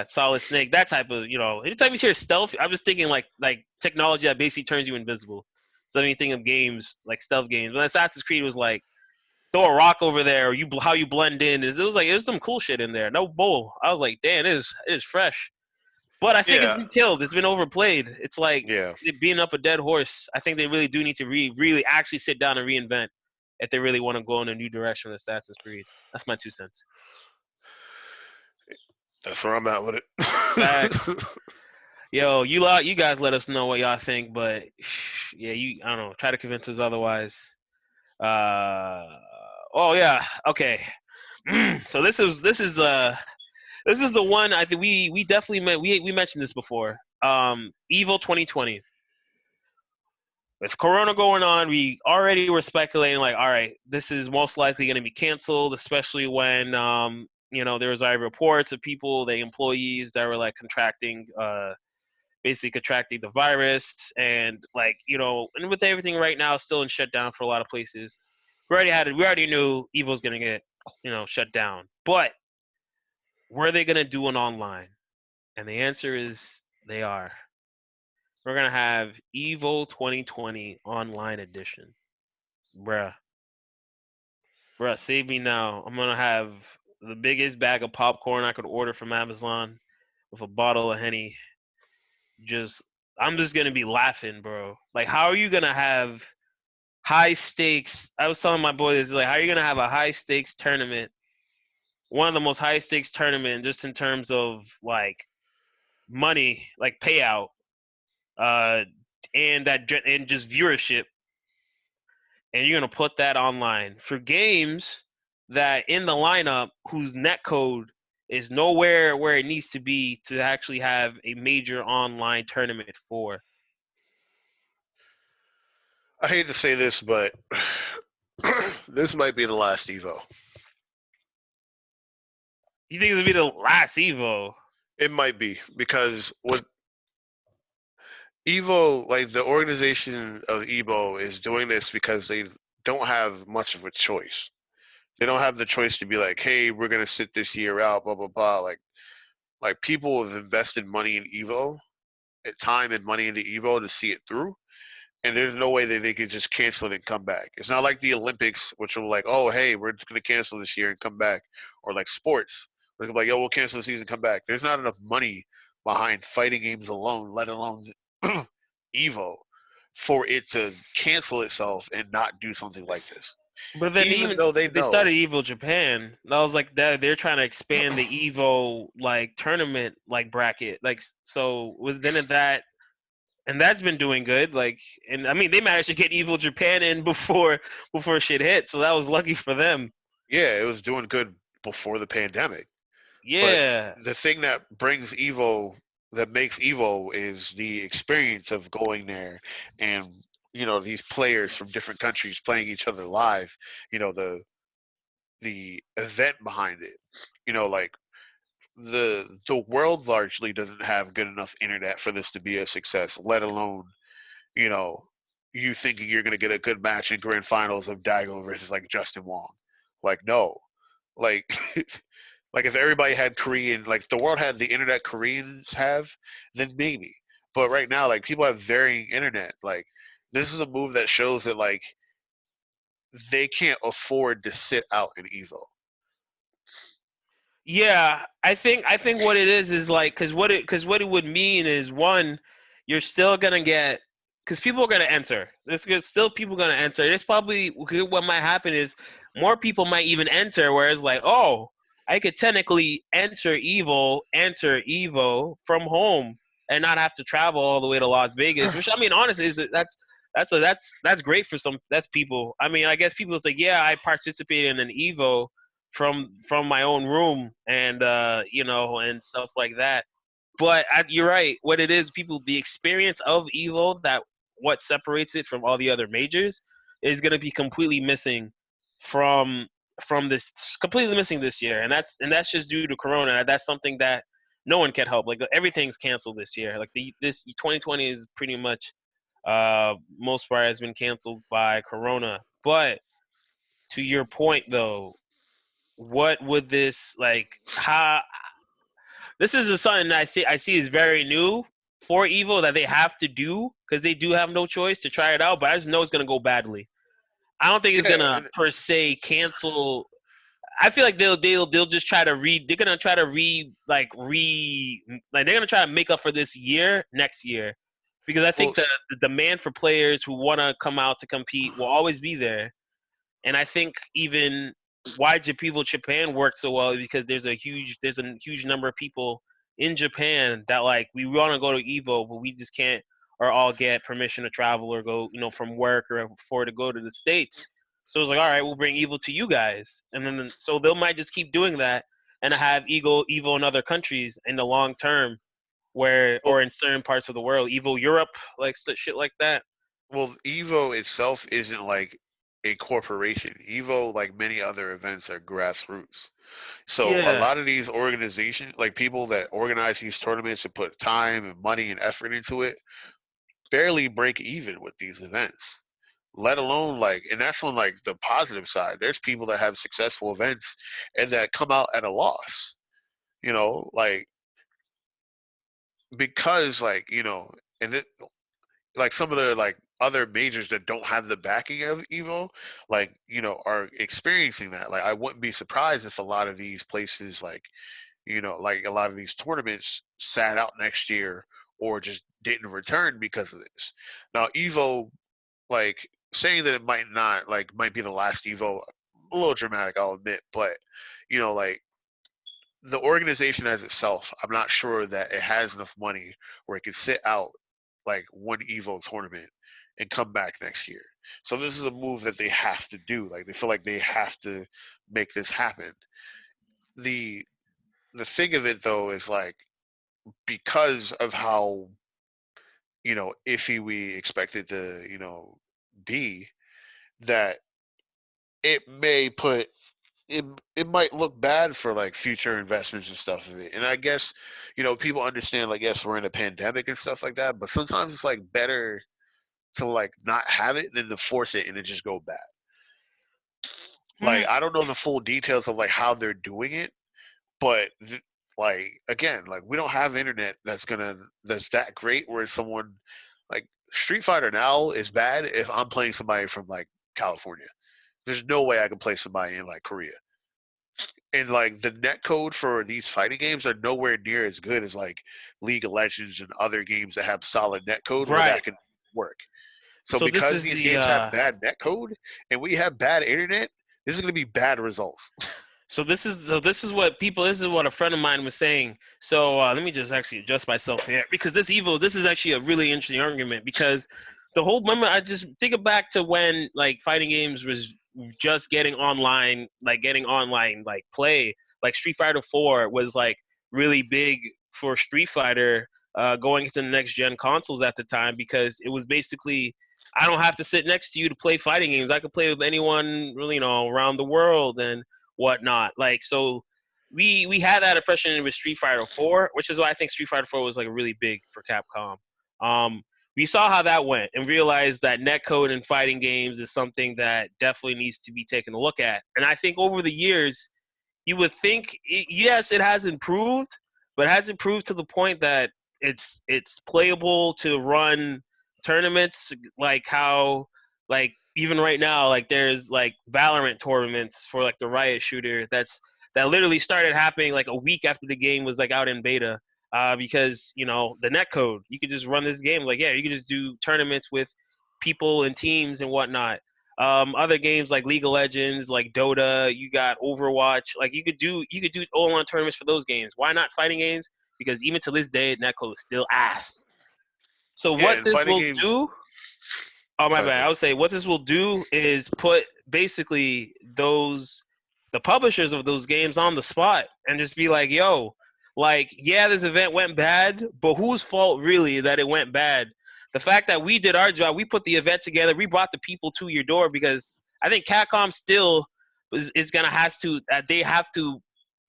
Solid Snake, that type of Anytime you hear stealth, I was thinking like technology that basically turns you invisible. So I mean, think of games like stealth games. When Assassin's Creed was like throw a rock over there, or how you blend in. It was some cool shit in there. No bull. I was like, damn, it is fresh. But I think it's Yeah, been killed. It's been overplayed. It's like yeah, it being up a dead horse. I think they really do need to really actually sit down and reinvent if they really want to go in a new direction with Assassin's Creed. That's my 2 cents. that's where I'm at with Facts. it. Yo, you guys let us know what y'all think, but yeah, I don't know. Try to convince us otherwise. Uh, oh yeah, okay. So this is the one I think we definitely we mentioned this before. Evil 2020. With Corona going on, we already were speculating like, all right, this is most likely going to be canceled, especially when there was already reports of people, the employees that were like basically contracting the virus, and and with everything right now still in shutdown for a lot of places, we already knew Evil's going to get shut down, but were they going to do an online? And the answer is they are. We're gonna have Evo 2020 online edition, bruh. Bruh, save me now. I'm gonna have the biggest bag of popcorn I could order from Amazon with a bottle of Henny. Just, I'm just gonna be laughing, bro. Like, how are you gonna have high stakes? I was telling my boy this, like, how are you gonna have a high stakes tournament? One of the most high stakes tournament, just in terms of like money, like payout, uh, and just viewership, and you're going to put that online for games that in the lineup whose netcode is nowhere where it needs to be to actually have a major online tournament for. I hate to say this, but this might be the last Evo. You think this will be the last Evo? It might be because with Evo, like the organization of Evo is doing this because they don't have much of a choice. They don't have the choice to be like, hey, we're gonna sit this year out, blah blah blah. Like people have invested money in Evo, time and money into Evo to see it through, and there's no way that they could just cancel it and come back. It's not like the Olympics, which are like, oh hey, we're just gonna cancel this year and come back, or like sports, where they're like, yo, we'll cancel the season, come back. There's not enough money behind fighting games alone, let alone Evo, for it to cancel itself and not do something like this. But then Even even though they they know, started Evo Japan. That was like that. They're trying to expand the Evo like tournament like bracket. Like so within that, and that's been doing good. Like, and I mean they managed to get Evo Japan in before shit hit. So that was lucky for them. yeah, it was doing good before the pandemic. But Yeah. the thing that brings Evo, that makes Evo, is the experience of going there, and these players from different countries playing each other live. The event behind it. Like the world largely doesn't have good enough internet for this to be a success, let alone you know you thinking you're going to get a good match in grand finals of Daigo versus like Justin Wong. Like no, like like if everybody had Korean, like the world had the internet Koreans have, then maybe. But right now, like people have varying internet. Like this is a move that shows that like they can't afford to sit out in Evo. Yeah, I think what it is like because what it would mean is one, you're still gonna get because people are gonna enter. There's still people gonna enter. It's probably what might happen is more people might even enter. Whereas like, oh, I could technically enter Evo from home and not have to travel all the way to Las Vegas. Which I mean, honestly, that's great for some. That's people. I mean, I guess people say, yeah, I participated in an Evo from my own room and and stuff like that. But you're right. What it is, people, the experience of Evo, that what separates it from all the other majors, is going to be completely missing from this, completely missing this year, and that's just due to Corona. That's something that no one can help. Like everything's canceled this year. Like this 2020 is pretty much most part has been canceled by Corona. But to your point though, what would this like how this is something that I see is very new for Evo that they have to do because they do have no choice to try it out, but I just know it's gonna go badly. I don't think it's Yeah, gonna and per se cancel. I feel like they'll just try to they're gonna try to like they're gonna try to make up for this year next year because I well, think the demand for players who want to come out to compete will always be there. And I think even why people Japan works so well is because there's a huge number of people in Japan that like we want to go to Evo, but we just can't or all get permission to travel or go from work or afford to go to the States. So it's like, all right, we'll bring Evo to you guys, and then so they might just keep doing that and have Evo in other countries in the long term, where well, or in certain parts of the world, Evo Europe, like shit like that. well, Evo itself isn't like a corporation. Evo, like many other events, are grassroots. So a Yeah. lot of these organizations, like people that organize these tournaments and put time and money and effort into it, barely break even with these events. Let alone like, and that's on like the positive side. There's people that have successful events and that come out at a loss. Like because like and it, like some of the like other majors that don't have the backing of Evo, like are experiencing that. Like I wouldn't be surprised if a lot of these places, like a lot of these tournaments sat out next year or just didn't return because of this. Now Evo, like saying that it might not, like might be the last Evo, a little dramatic, I'll admit, but like the organization as itself, I'm not sure that it has enough money where it can sit out like one Evo tournament and come back next year. So this is a move that they have to do. Like they feel like they have to make this happen. The the thing of it though is like because of how iffy we expected to be, that it may put it it might look bad for like future investments and stuff of it. And I guess, people understand like yes, we're in a pandemic and stuff like that, but sometimes it's like better to like not have it than to force it and it just go bad. Hmm. Like I don't know the full details of like how they're doing it, but like again, like we don't have internet that's that great where someone like Street Fighter now is bad if I'm playing somebody from like California. There's no way I can play somebody in like Korea. And like the net code for these fighting games are nowhere near as good as like League of Legends and other games that have solid net code where Right. that can work. So So this because is these the games have bad net code and we have bad internet, this is going to be bad results. so this is what people this is what a friend of mine was saying. So let me just actually adjust myself here because this is actually a really interesting argument because the whole moment I just think back to when like fighting games was just getting online like play like Street Fighter 4 was like really big for Street Fighter going into the next gen consoles at the time because it was basically I don't have to sit next to you to play fighting games. I could play with anyone really around the world and whatnot. Like so, we had that impression with Street Fighter 4, which is why I think Street Fighter 4 was like really big for Capcom. Um, we saw how that went and realized that netcode in fighting games is something that definitely needs to be taken a look at. And I think over the years, you would think yes, it has improved, but it has improved to the point that it's playable to run tournaments like how like even right now like there's like Valorant tournaments for like the Riot shooter that literally started happening like a week after the game was like out in beta because the net code you could just run this game like yeah you could just do tournaments with people and teams and whatnot. Other games like League of Legends, like Dota, you got Overwatch. Like you could do online tournaments for those games. Why not fighting games? Because even to this day, netcode is still ass. So Yeah, what and this fighting will games. do? Oh my Go ahead, bad. bro. I would say what this will do is put basically the publishers of those games on the spot and just be like, yo, like yeah, this event went bad, but whose fault really that it went bad? The fact that we did our job, we put the event together, we brought the people to your door because I think Capcom still is gonna has to they have to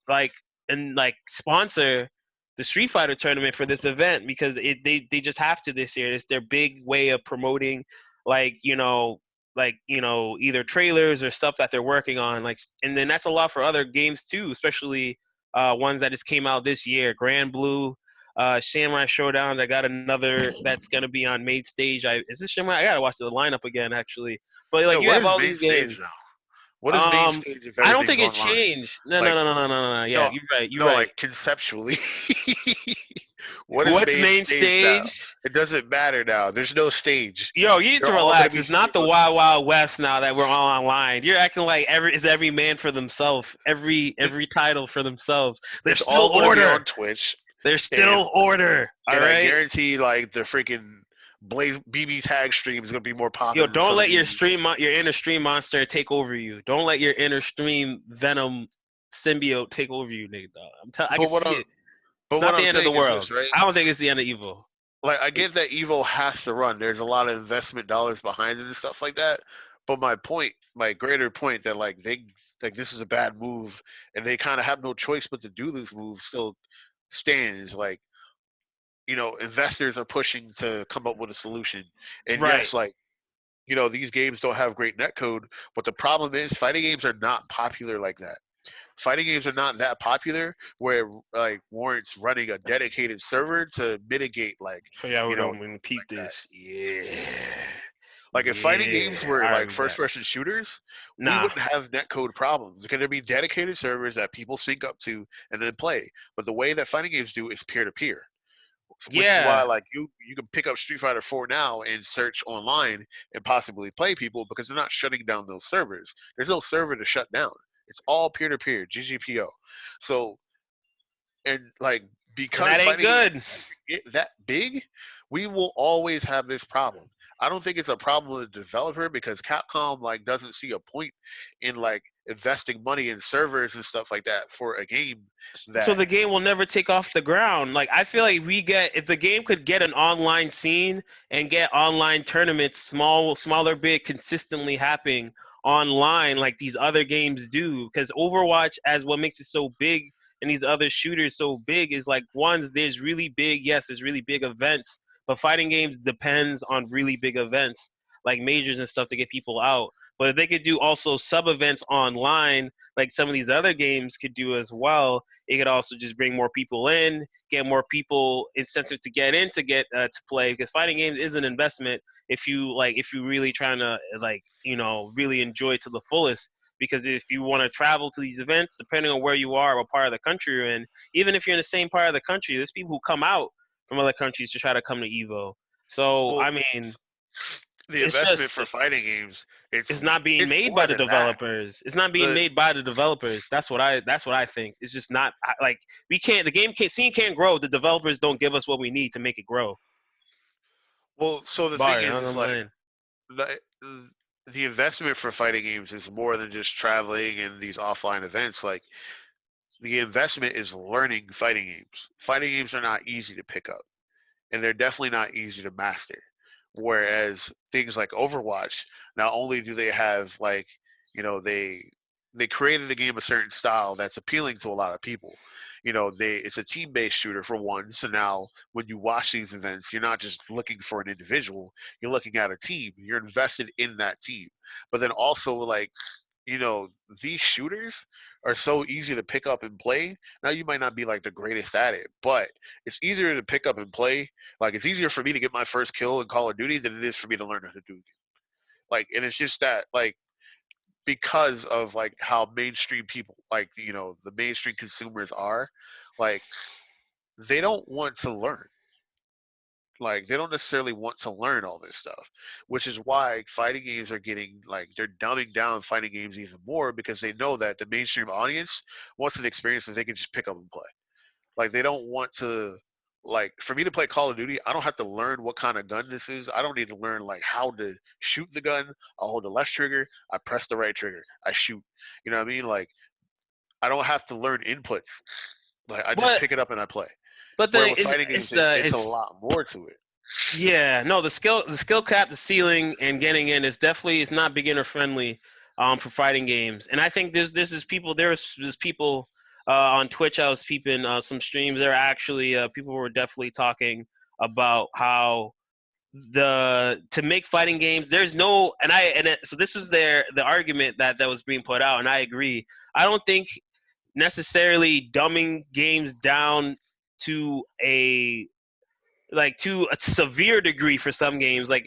like and like sponsor the Street Fighter tournament for this event because they just have to this year. It's their big way of promoting like either trailers or stuff that they're working on like and then that's a lot for other games too, especially ones that just came out this year. Grand Blue, Samurai Showdown. I got another that's gonna be on main stage. Is this Samurai? I gotta watch the lineup again actually. But like Yo, you what have is all main these stage games. now? What is main Um, stage if I don't everything's think it online? changed. No, no, Like, no, no, no, no, no. Yeah, no, you're right. You're no, right. like conceptually. What is What's main main stage now? stage? It doesn't matter now. There's no stage. Yo, you need They're to all gonna relax. be It's not street the mode. Wild Wild West now that we're all online. You're acting like every man for themselves. Every title for themselves. There's It's all still gonna be order. on Twitch, There's and still order. All I right. guarantee like the freaking Blaze BB tag stream is gonna be more Yo, popular than don't some of let your these. your inner stream monster take over you. Don't let your inner stream venom symbiote take over you, nigga. Dog. I can But what see I'm it. It's but not what the I'm end of the saying is world. this, right? I don't think it's the end of evil. Like I get that Evo has to run. There's a lot of investment dollars behind it and stuff like that. But my greater point that like this is a bad move and they kind of have no choice but to do this move still stands. Like investors are pushing to come up with a solution. And Right. yes, like these games don't have great netcode, but the problem is fighting games are not popular like that. Fighting games are not that popular where it like warrants running a dedicated server to mitigate So yeah, we're things gonna peep like that. this. Yeah. Like if fighting games Yeah. were All right, like we first back. person shooters, we Nah. wouldn't have netcode problems because there'd be dedicated servers that people sync up to and then play. But the way that fighting games do is peer to peer, which is why Yeah. like you can pick up Street Fighter 4 now and search online and possibly play people because they're not shutting down those servers. There's no server to shut down. It's all peer to peer, GGPO. So and like And because that ain't fighting games good. get that big, we will always have this problem. I don't think it's a problem with the developer because Capcom like doesn't see a point in like investing money in servers and stuff like that for a game So that the game will never take off the ground. Like I feel like if the game could get an online scene and get online tournaments, smaller, big, consistently happening online like these other games do. Because Overwatch, as what makes it so big, and these other shooters so big, is like, ones, there's really big, yes, there's really big events, but fighting games depends on really big events like majors and stuff to get people out. But if they could do also sub events online, like some of these other games could do as well, it could also just bring more people in, get more people incentive to get in, to play, because fighting games is an investment if you really trying to really enjoy it to the fullest. Because if you want to travel to these events, depending on where you are, what part of the country you're in, even if you're in the same part of the country, there's people who come out from other countries to try to come to Evo. So Well, I mean, the it's investment just for fighting games, it's not being it's made more by the than that. developers. It's not being The made by the developers. That's what I think. It's just not like we can't. The game can't. Scene can't grow. The developers don't give us what we need to make it grow. well, so the thing Bar, you know what is I'm like saying? the the investment for fighting games is more than just traveling and these offline events. Like the investment is learning fighting games. Fighting games are not easy to pick up, and they're definitely not easy to master. Whereas things like Overwatch, not only do they have like, they created a game a certain style that's appealing to a lot of people. It's a team based shooter for one. So now when you watch these events, you're not just looking for an individual, you're looking at a team. You're invested in that team. But then also like, you know, these shooters are so easy to pick up and play. Now you might not be like the greatest at it, but it's easier to pick up and play. Like it's easier for me to get my first kill in Call of Duty than it is for me to learn how to do it. Like, and it's just that like because of like how mainstream people like the mainstream consumers are, like they don't want to learn. Like they don't necessarily want to learn all this stuff, which is why fighting games are getting like they're dumbing down fighting games even more because they know that the mainstream audience wants an experience that they can just pick up and play. Like they don't want to like for me to play Call of Duty, I don't have to learn what kind of gun this is. I don't need to learn like how to shoot the gun. I hold the left trigger, I press the right trigger, I shoot. You know what I mean? Like I don't have to learn inputs. Like I just But pick it up and I play. but Where the with fighting it's games, the it's a it's lot more to it. Yeah, no, the skill cap, the ceiling, and getting in is definitely, it's not beginner friendly for fighting games. And I think there's people on Twitch. I was peeping some streams. There are actually people who were definitely talking about how the to make fighting games there's no so this was the argument that was being put out, and I agree. I don't think necessarily dumbing games down to a to a severe degree for some games. I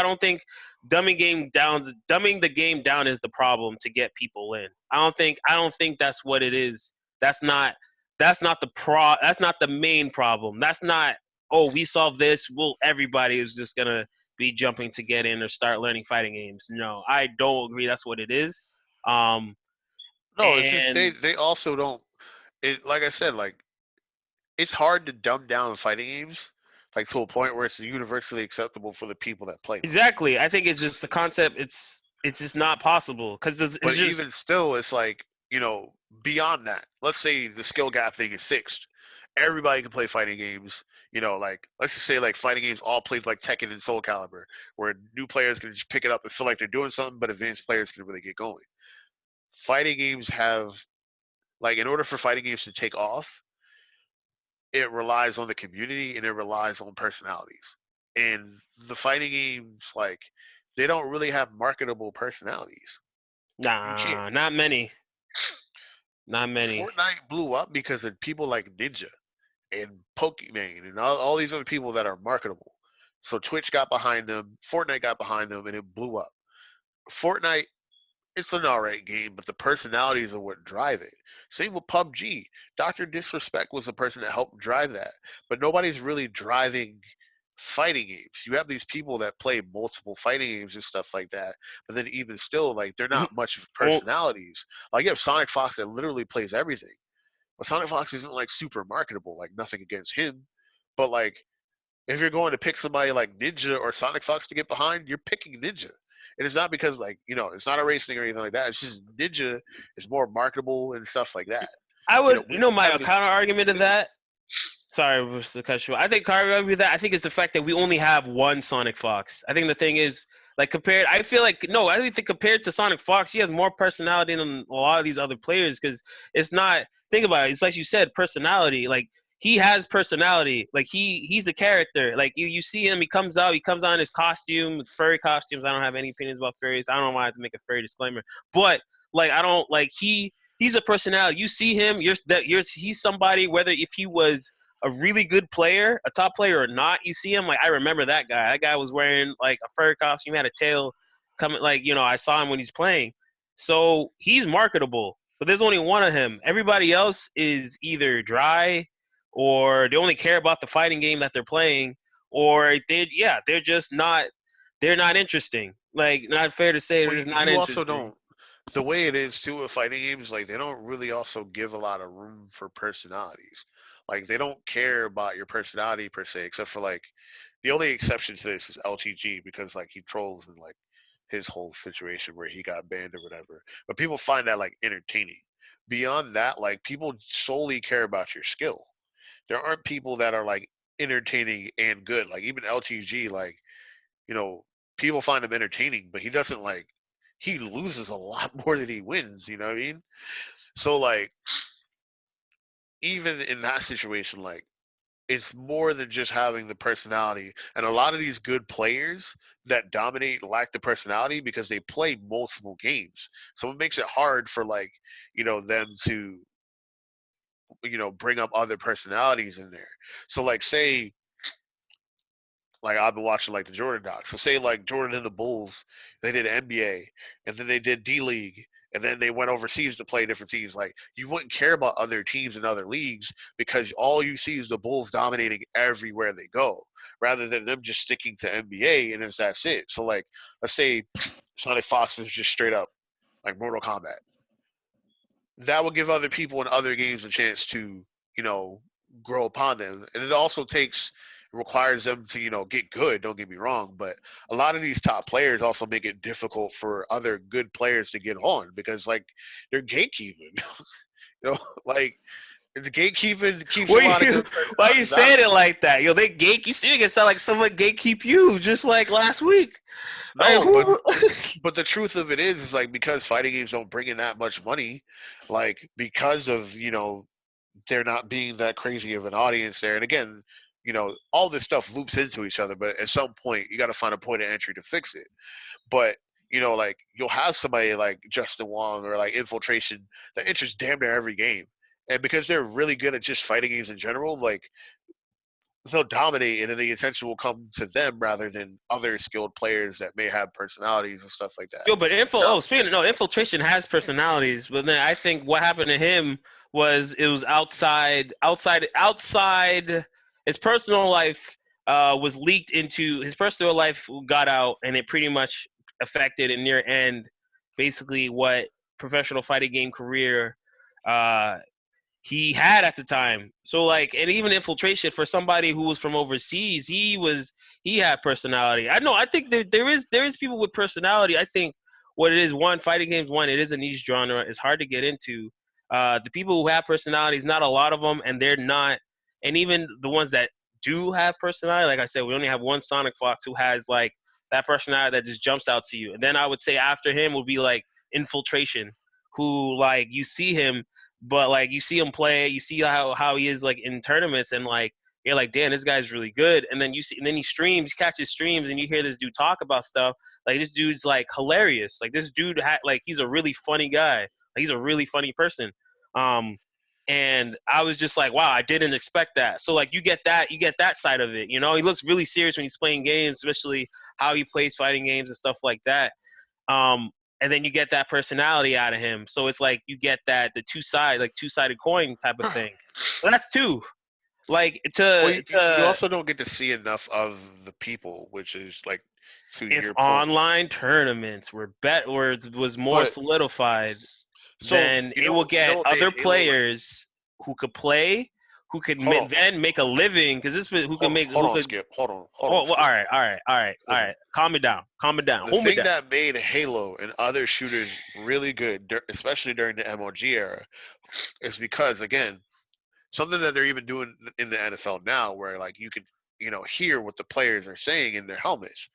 don't think dumbing the game down is the problem to get people in. I don't think that's what it is. That's not the main problem. That's not, oh, we solved this, well, everybody is just gonna be jumping to get in or start learning fighting games. No, I don't agree that's what it is. Um No, it's just they and they also don't. It like I said, like it's hard to dumb down fighting games like to a point where it's universally acceptable for the people that play them. exactly, I think it's just the concept, it's just not possible because it's But even just still, it's like beyond that. Let's say the skill gap thing is fixed. Everybody can play fighting games. Like let's just say like fighting games all played like Tekken and Soul Calibur, where new players can just pick it up and feel like they're doing something, but advanced players can really get going. Fighting games have like in order for fighting games to take off, it relies on the community and it relies on personalities. And the fighting games, like, they don't really have marketable personalities. You can't. nah, not many. Not many. Fortnite blew up because of people like Ninja and Pokemon and all these other people that are marketable. So Twitch got behind them, Fortnite got behind them, and it blew up. Fortnite, it's an alright game, but the personalities are what drive it. Same with PUBG. Doctor Disrespect was the person that helped drive that, but nobody's really driving fighting games. You have these people that play multiple fighting games and stuff like that, but then even still, like they're not much of Well, personalities. Like you have Sonic Fox that literally plays everything, but Sonic Fox isn't like super marketable. Like nothing against him, but like if you're going to pick somebody like Ninja or Sonic Fox to get behind, you're picking Ninja. And it's not because like, it's not a race thing or anything like that. It's just Ninja is more marketable and stuff like that. I would, We my have counter argument to that. Sorry, to cut you. I think counter argument to that. I think is the fact that we only have one Sonic Fox. I think the thing is, Like compared, I feel like no, I think compared to Sonic Fox, he has more personality than a lot of these other players because it's not. Think about it. It's like you said, personality. Like he has personality. Like he's a character. Like you see him, he comes out in his costume. It's furry costumes. I don't have any opinions about furries. I don't know why I have to make a furry disclaimer. But like I don't like he's a personality. You see him, he's somebody. Whether if he was a really good player, a top player or not, you see him. Like I remember that guy. That guy was wearing like a fur costume, had a tail coming. Like I saw him when he's playing. So he's marketable, but there's only one of him. Everybody else is either dry, or they only care about the fighting game that they're playing, or they're just not. They're not interesting. Like not fair to say they're Well, just not you also interesting. don't. The way it is too with fighting games, like they don't really also give a lot of room for personalities. Like they don't care about your personality per se, except for like the only exception to this is LTG because like he trolls in like his whole situation where he got banned or whatever. But people find that like entertaining. Beyond that, like people solely care about your skill. There aren't people that are like entertaining and good. Like even LTG, like you know, people find him entertaining, but he doesn't like he loses a lot more than he wins, you know what I mean? So like even in that situation, like it's more than just having the personality. And a lot of these good players that dominate lack the personality because they play multiple games. So it makes it hard for like, them to, bring up other personalities in there. So like say like I've been watching like the Jordan docs. So say like Jordan and the Bulls, they did NBA and then they did D League and then they went overseas to play different teams. Like you wouldn't care about other teams in other leagues because all you see is the Bulls dominating everywhere they go, rather than them just sticking to NBA and that's it. So like let's say Sonic Fox is just straight up like Mortal Kombat, that will give other people in other games a chance to, you know, grow upon them. And it also requires them to, get good, don't get me wrong, but a lot of these top players also make it difficult for other good players to get on because like they're gatekeeping. Like the gatekeeping keeps a What lot of you? good Why you personalities out. saying it like that? Yo, they gate. You see, you can sound like someone gatekeep you, just like last week. Like No, but who? but the truth of it is like because fighting games don't bring in that much money, like because of, there not being that crazy of an audience there. And again, all this stuff loops into each other, but at some point you got to find a point of entry to fix it. But like you'll have somebody like Justin Wong or like Infiltration that enters damn near every game, and because they're really good at just fighting games in general, like they'll dominate, and then the attention will come to them rather than other skilled players that may have personalities and stuff like that. Yo, but Now, speaking of, no, infiltration has personalities, but then I think what happened to him was it was outside. His personal life was leaked into his personal life got out, and it pretty much affected and near end basically what professional fighting game career uh, he had at the time. So like, and even infiltration for somebody who was from overseas, he had personality. I know. I think there is people with personality. I think what it is, one, fighting games, one, it is a niche genre. It's hard to get into. The people who have personalities, not a lot of them, and they're not. And even the ones that do have personality, like I said, we only have one Sonic Fox who has like that personality that just jumps out to you. And then I would say after him would be like infiltration, who like you see him but like you see him play, you see how he is like in tournaments, and like you're like, damn, this guy's really good. And then you see, and then he streams, catches streams, and you hear this dude talk about stuff. Like this dude's like hilarious. Like this dude, like he's a really funny guy. Like he's a really funny person. Um, and I was just like, wow, I didn't expect that. So like you get that side of it. You know, he looks really serious when he's playing games, especially how he plays fighting games and stuff like that. And then you get that personality out of him. So it's like you get that the two-sided coin type of thing. But that's two. Like well, to you to also don't get to see enough of the people, which is like to if your point. online tournaments was more But solidified, so then it will you know get what made other Halo like? players who could play, who could Hold on, then make a living. Because this who can make hold who on, could. Skip. Hold on, Oh, well, Skip. all Listen, right. Calm it down. Calm it down. the Hold me thing down. that made Halo and other shooters really good, especially during the MOG era, is because again, something that they're even doing in the NFL now, where like you can hear what the players are saying in their helmets.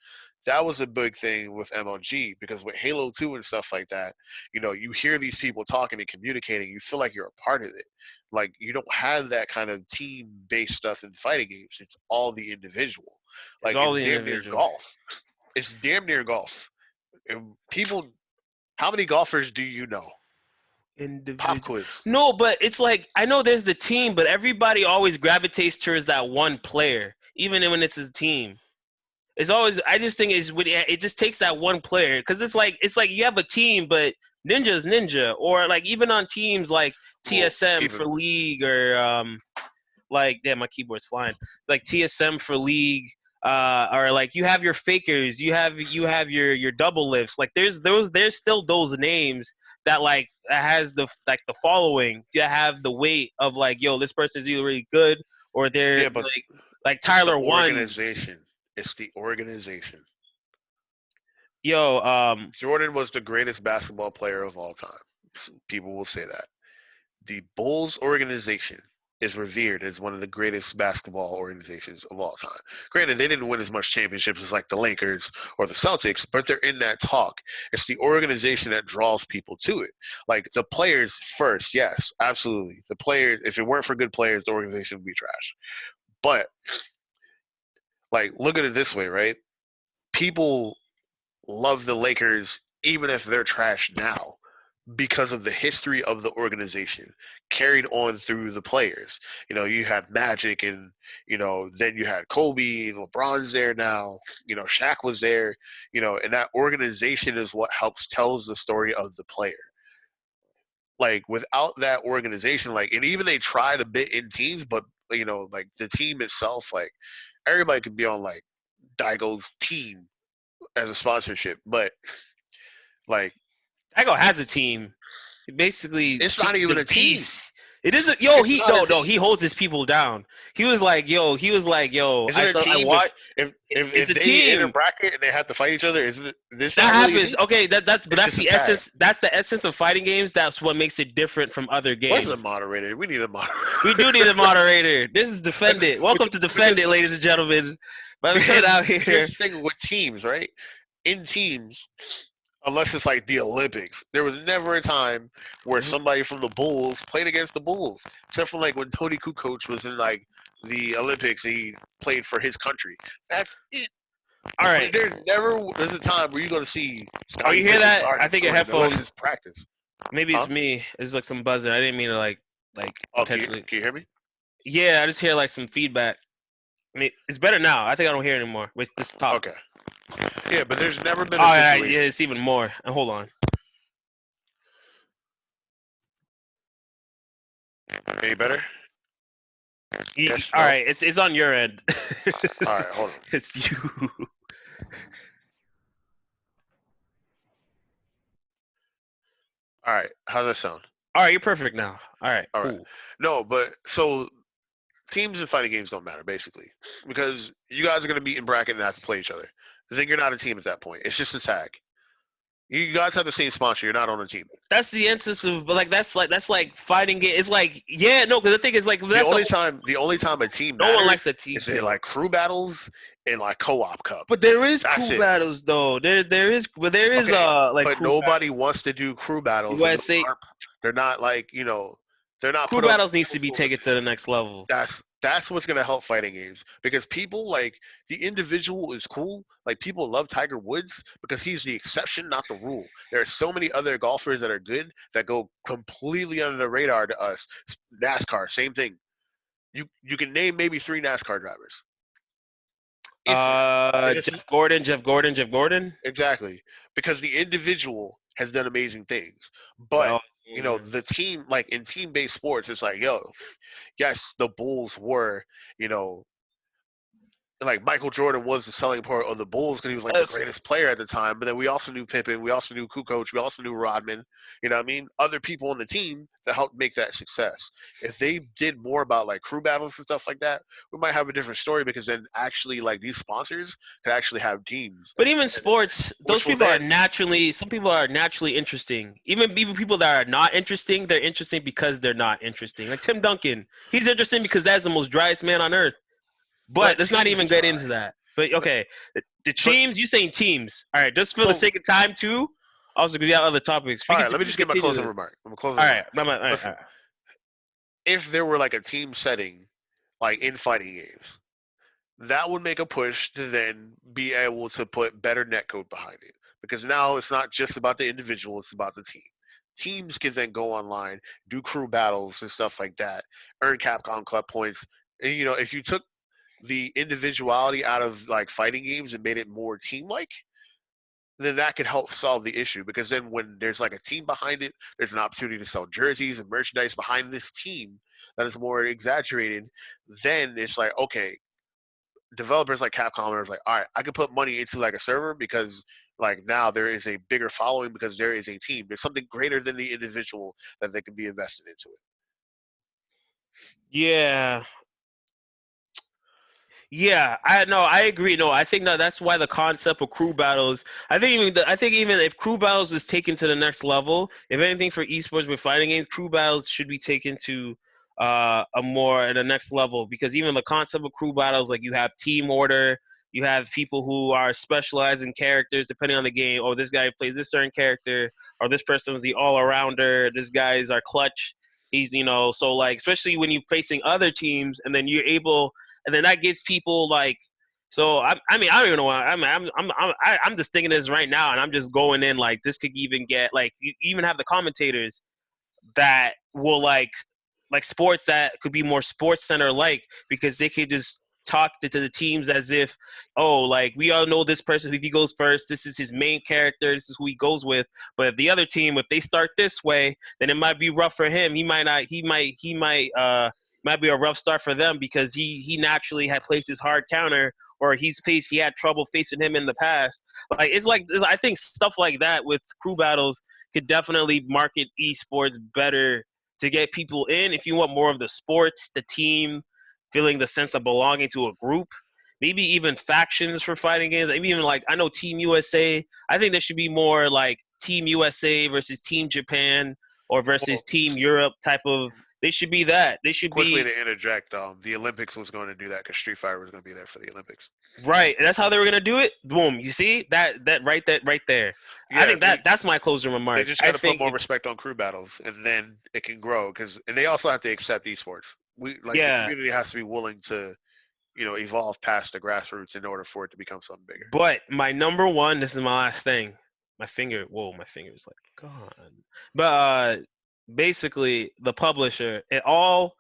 that was a big thing with MLG because with Halo 2 and stuff like that, you hear these people talking and communicating, you feel like you're a part of it. Like you don't have that kind of team-based stuff in fighting games. It's all the individual. It's Like all it's the damn near individual. golf. It's damn near golf. And people, how many golfers do you know? Pop Individual. quiz. No, but it's like I know there's the team, but everybody always gravitates towards that one player, even when it's a team. It's always I just think it just takes that one player because it's like you have a team, but Ninja's Ninja, or like even on teams like Well, TSM for even League or like damn my keyboard's flying like TSM for League. Or like you have your fakers, you have your double lifts. Like there's still those names that like that has the following. You have the weight of like yo, this person's either really good or they're yeah, but like it's the Tyler one. organization. It's the organization. Yo, Jordan was the greatest basketball player of all time. People will say that. The Bulls organization is revered as one of the greatest basketball organizations of all time. Granted, they didn't win as much championships as like the Lakers or the Celtics, but they're in that talk. It's the organization that draws people to it. Like the players first, yes, absolutely. The players, if it weren't for good players, the organization would be trash. But like, look at it this way, right? People love the Lakers even if they're trash now because of the history of the organization carried on through the players. You had Magic and, then you had Kobe and LeBron's there now, Shaq was there, and that organization is what helps tells the story of the player. Like without that organization, like, and even they tried a bit in teams, but like the team itself, like everybody could be on like Daigo's team as a sponsorship, but like Dago has a team. He basically it's not even the a team. piece. It isn't. Yo, It's he not a no. team. He holds his people down. He was like, yo. Isn't it a I team watch. if It's a they in a team. bracket and they have to fight each other? Isn't it this That not really a happens. team? Okay, that's It's that's just a the tag. essence. That's the essence of fighting games. That's what makes it different from other Where's games. the moderator? We need a moderator. We do need a moderator. This is Defend It. Welcome to Defend because, It, ladies and gentlemen. My man because out here's here. the thing with teams, right? In teams, unless it's like the Olympics, there was never a time where somebody from the Bulls played against the Bulls, except for like when Tony Kukoc was in like the Olympics and he played for his country. That's it. All right. There's a time where you're gonna see. Oh, you hear Pippen that? guarding I think your Jordan, unless headphones. it's practice. Maybe Huh? it's me. It's like some buzzing. I didn't mean to like Oh, can potentially. you hear me? Yeah, I just hear like some feedback. I mean, it's better now. I think I don't hear it anymore. Wait, just talk. Okay. Yeah, but there's never been Oh, a yeah, situation. yeah, it's even more. Hold on. Any better? Yes, All no? right, it's on your end. All right, hold on. It's you. All right, how's that sound? All right, you're perfect now. All right, All right. cool. No, but so teams and fighting games don't matter basically because you guys are gonna meet in bracket and have to play each other. I think you're not a team at that point. It's just a tag. You guys have the same sponsor. You're not on a team. That's the instance of like that's like fighting game. It's like because the thing is like The that's only time a team no one matters likes a team. is in like crew battles and like co-op cup. But there is That's crew it. battles though. There is Okay, like but crew nobody wants to do crew battles. USA They're not like they're not crew put on battles needs to be taken to the next level. That's what's gonna help fighting games because people like the individual is cool. Like people love Tiger Woods because he's the exception, not the rule. There are so many other golfers that are good that go completely under the radar to us. NASCAR, same thing. You can name maybe 3 NASCAR drivers. Jeff Gordon. Exactly, because the individual has done amazing things, but the team, like in team-based sports, it's like, yes, the Bulls were, like Michael Jordan was the selling part of the Bulls because he was like the greatest player at the time. But then we also knew Pippen, we also knew Kukoc, we also knew Rodman. You know what I mean? Other people on the team that helped make that success. If they did more about like crew battles and stuff like that, we might have a different story because then actually like these sponsors could actually have teams. But even sports, those people are naturally. Some people are naturally interesting. Even people that are not interesting, they're interesting because they're not interesting. Like Tim Duncan, he's interesting because that's the most driest man on earth. But let's not even get into that. But okay, The But teams, you saying teams. All right, just for the so, sake of time, too. Also, because we have other topics. all right, let me just get my Continue. closing remark. I'm a closing All right. remark. All Listen, right. if there were like a team setting, like in fighting games, that would make a push to then be able to put better netcode behind it. Because now it's not just about the individual, it's about the team. Teams can then go online, do crew battles and stuff like that, earn Capcom Club points. And if you took the individuality out of like fighting games and made it more team like, then that could help solve the issue. Because then when there's like a team behind it, there's an opportunity to sell jerseys and merchandise behind this team that is more exaggerated. Then it's like, okay, developers like Capcom are like, all right, I can put money into like a server because like now there is a bigger following because there is a team. There's something greater than the individual that they can be invested into it. Yeah. Yeah, I agree. No, I think that's why the concept of crew battles. I think even if crew battles is taken to the next level, if anything for esports with fighting games, crew battles should be taken to a more at the next level because even the concept of crew battles, like you have team order, you have people who are specialized in characters depending on the game. Oh, this guy plays this certain character, or this person is the all arounder. This guy is our clutch. He's so like especially when you're facing other teams, and then you're able and then that gives people like. So I mean I don't even know. I'm just thinking this right now, and I'm just going in like this could even get like you even have the commentators that will like sports that could be more sports center like because they could just talk to the teams as if like we all know this person if he goes first this is his main character this is who he goes with but if the other team if they start this way then it might be rough for him he might be a rough start for them because he naturally had placed his hard counter or he had trouble facing him in the past I think stuff like that with crew battles could definitely market esports better to get people in. If you want more of the sports, the team, feeling the sense of belonging to a group, maybe even factions for fighting games. Maybe even like I know Team USA. I think there should be more like Team USA versus Team Japan or versus Well, Team Europe type of. They should be that. They should quickly be to interject, the Olympics was going to do that because Street Fighter was going to be there for the Olympics. right. And that's how they were gonna do it. Boom. You see that right there. I Yeah, think that's my closing they remark. just I got to put think more respect on crew battles, and then it can grow. And they also have to accept esports. The yeah. community has to be willing to evolve past the grassroots in order for it to become something bigger. But my number one, this is my last thing. My finger is like gone. But basically, the publisher, it all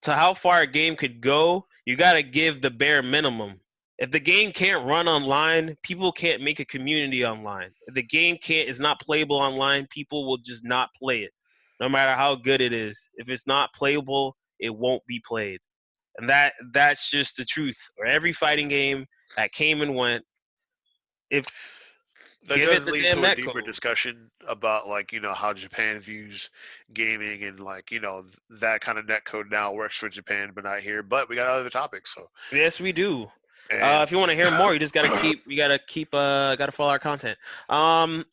to how far a game could go, you got to give the bare minimum. If the game can't run online, people can't make a community online. If the game is not playable online, people will just not play it, no matter how good it is. If it's not playable, it won't be played, and that's just the truth. Or every fighting game that came and went, if That give it does the lead damn to a net deeper code. discussion about how Japan views gaming and that kind of netcode now works for Japan but not here. But we got other topics, so Yes, we do. and If you want to hear more, you just gotta follow our content. Um,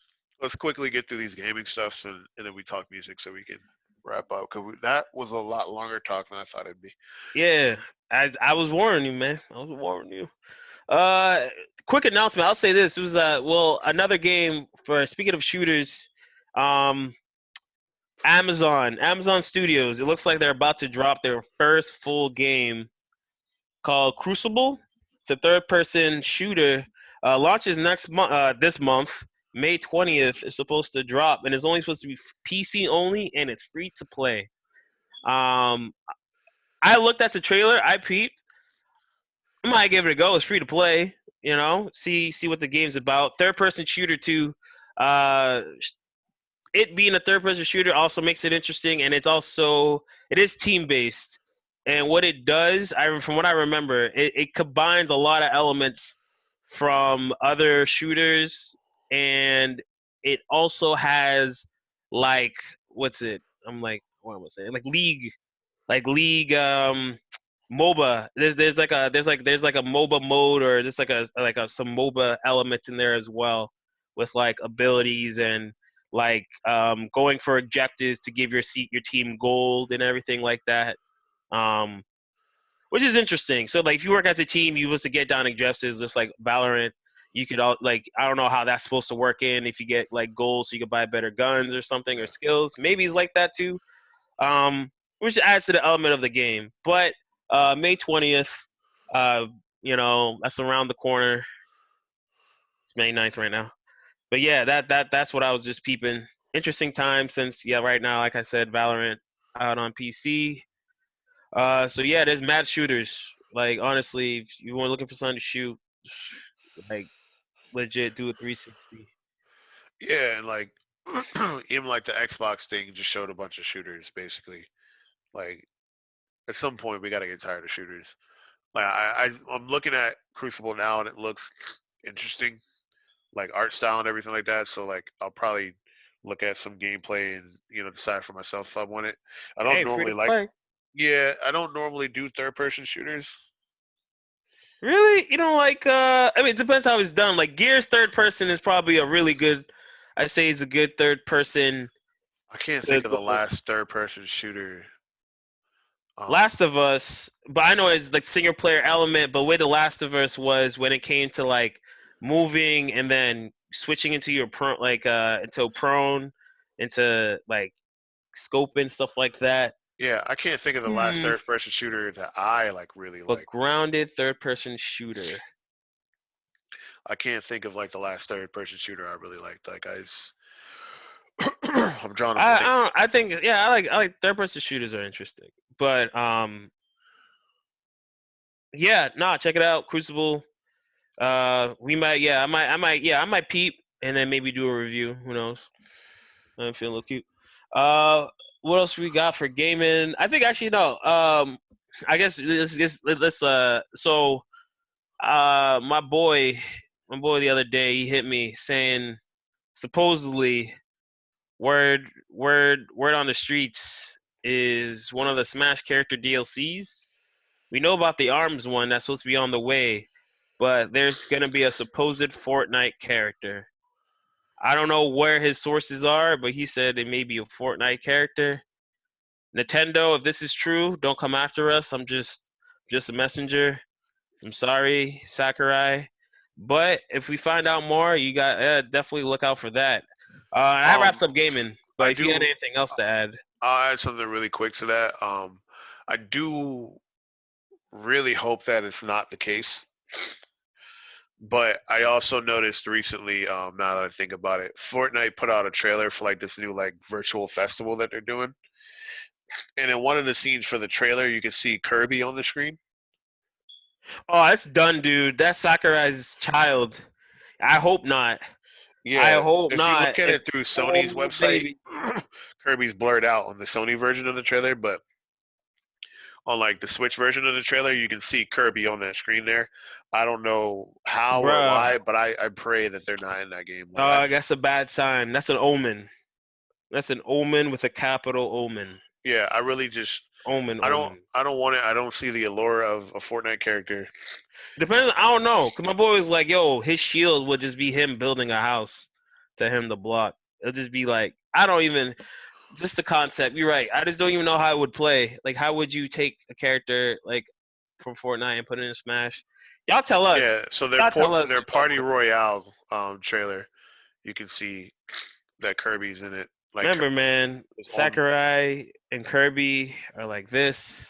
let's quickly get through these gaming stuffs and then we talk music so we can wrap up because that was a lot longer talk than I thought it'd be. yeah, as I was warning you, man. I was warning you. Uh, quick announcement. I'll say this. It was another game for speaking of shooters. Um, Amazon Studios. It looks like they're about to drop their first full game called Crucible. It's a third-person shooter. Launches next month. This month, May 20th, is supposed to drop, and it's only supposed to be PC only, and it's free to play. Um, I looked at the trailer. I peeped. I might give it a go. It's free to play. See what the game's about. Third-person shooter too. Uh, it being a third-person shooter also makes it interesting, and it is team-based. And what it does, from what I remember, it combines a lot of elements from other shooters, and it also has like what's it? I'm like, what am I saying? Like league MOBA. There's like a MOBA mode, or just some MOBA elements in there as well, with like abilities and like going for objectives to give your team gold and everything like that. Um, which is interesting. So like if you work at the team, you was to get down objectives just like Valorant. you could all like I don't know how that's supposed to work in if you get like gold so you could buy better guns or something or skills. Maybe it's like that too. Which adds to the element of the game. But May 20th, uh, that's around the corner. It's May 9th right now. But yeah, that's what I was just peeping. Interesting time since right now, like I said, Valorant out on PC. So yeah, there's mad shooters. Like honestly, if you were looking for something to shoot, like legit do a 360. Yeah, and like even like the Xbox thing just showed a bunch of shooters basically. Like at some point we got to get tired of shooters. Like I'm looking at Crucible now and it looks interesting, like art style and everything like that. So like I'll probably look at some gameplay and decide for myself if I want it. I don't Hey, free normally to like. play. Yeah, I don't normally do third person shooters. Really? You don't like I mean it depends how it's done. Like Gears third person is probably a really good I say it's a good third person I can't to think of the go. last third person shooter. Last of Us, but I know it's like single player element, but where the Last of Us was when it came to like moving and then switching into your into prone, into like scope and stuff like that. Yeah, I can't think of the last Hmm. third person shooter that I like really But like. grounded third person shooter. I can't think of like the last third person shooter I really liked. Like I'm drawing a I blank. I, don't, I think I like third person shooters are interesting, but yeah, nah, check it out, Crucible. We might I might peep and then maybe do a review. Who knows? I feel a little cute. Uh, what else we got for gaming? I think actually no. I guess let's so my boy the other day he hit me saying supposedly word on the streets is one of the Smash character DLCs. We know about the Arms one that's supposed to be on the way, but there's gonna be a supposed Fortnite character. I don't know where his sources are, but he said it may be a Fortnite character. Nintendo, if this is true, don't come after us. I'm just a messenger. I'm sorry, Sakurai. But if we find out more, you got definitely look out for that. That wraps Um, up gaming. I But if you had do. anything else to add, I'll add something really quick to that. I do really hope that it's not the case. But I also noticed recently, now that I think about it, Fortnite put out a trailer for like this new like virtual festival that they're doing. And in one of the scenes for the trailer, you can see Kirby on the screen. oh, that's done, dude. That's Sakurai's child. I hope not. I Yeah, hope if you not. look at If it through Sony's oh website, baby, Kirby's blurred out on the Sony version of the trailer, but on like the Switch version of the trailer, you can see Kirby on that screen there. I don't know how or bruh. why, but I pray that they're not in that game. Like I just That's a bad sign. That's an omen. That's an omen with a capital omen. yeah, I really just Omen, I don't omen. I don't want it. I don't see the allure of a Fortnite character. Depends. I don't know. Cause my boy was like, "Yo, his shield would just be him building a house to him to block." It'll just be like, I don't even. Just the concept. You're right. I just don't even know how it would play. Like, how would you take a character like from Fortnite and put it in Smash? Y'all tell Yeah, us. so Y'all tell us their what y'all Party think. Royale trailer, you can see that Kirby's in it. Like Remember, Kirby man, is on. Sakurai and Kirby are like this.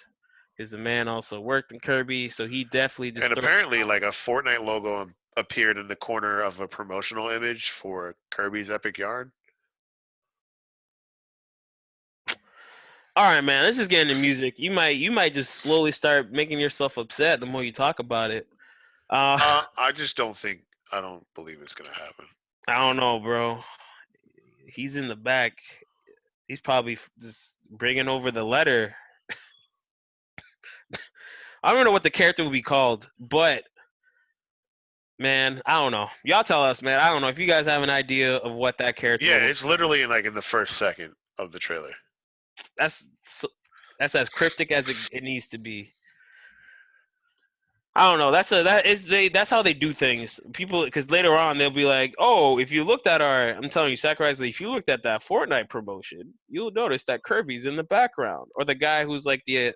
Because the man also worked in Kirby, so he definitely And just throws. apparently, like a Fortnite logo appeared in the corner of a promotional image for Kirby's Epic Yarn. All right, man. Let's just get into music. You might just slowly start making yourself upset the more you talk about it. Uh, I just don't think I don't believe it's gonna happen. I don't know, bro. He's in the back. He's probably just bringing over the letter. I don't know what the character would be called, but man, I don't know. Y'all tell us, man. I don't know if you guys have an idea of what that character Yeah, would look it's like. literally in the first second of the trailer. That's so, that's as cryptic as it needs to be. I don't know. That's how they do things. People, because later on they'll be like, oh, if you looked at I'm telling you, Sakurai's like, if you looked at that Fortnite promotion, you'll notice that Kirby's in the background, or the guy who's like the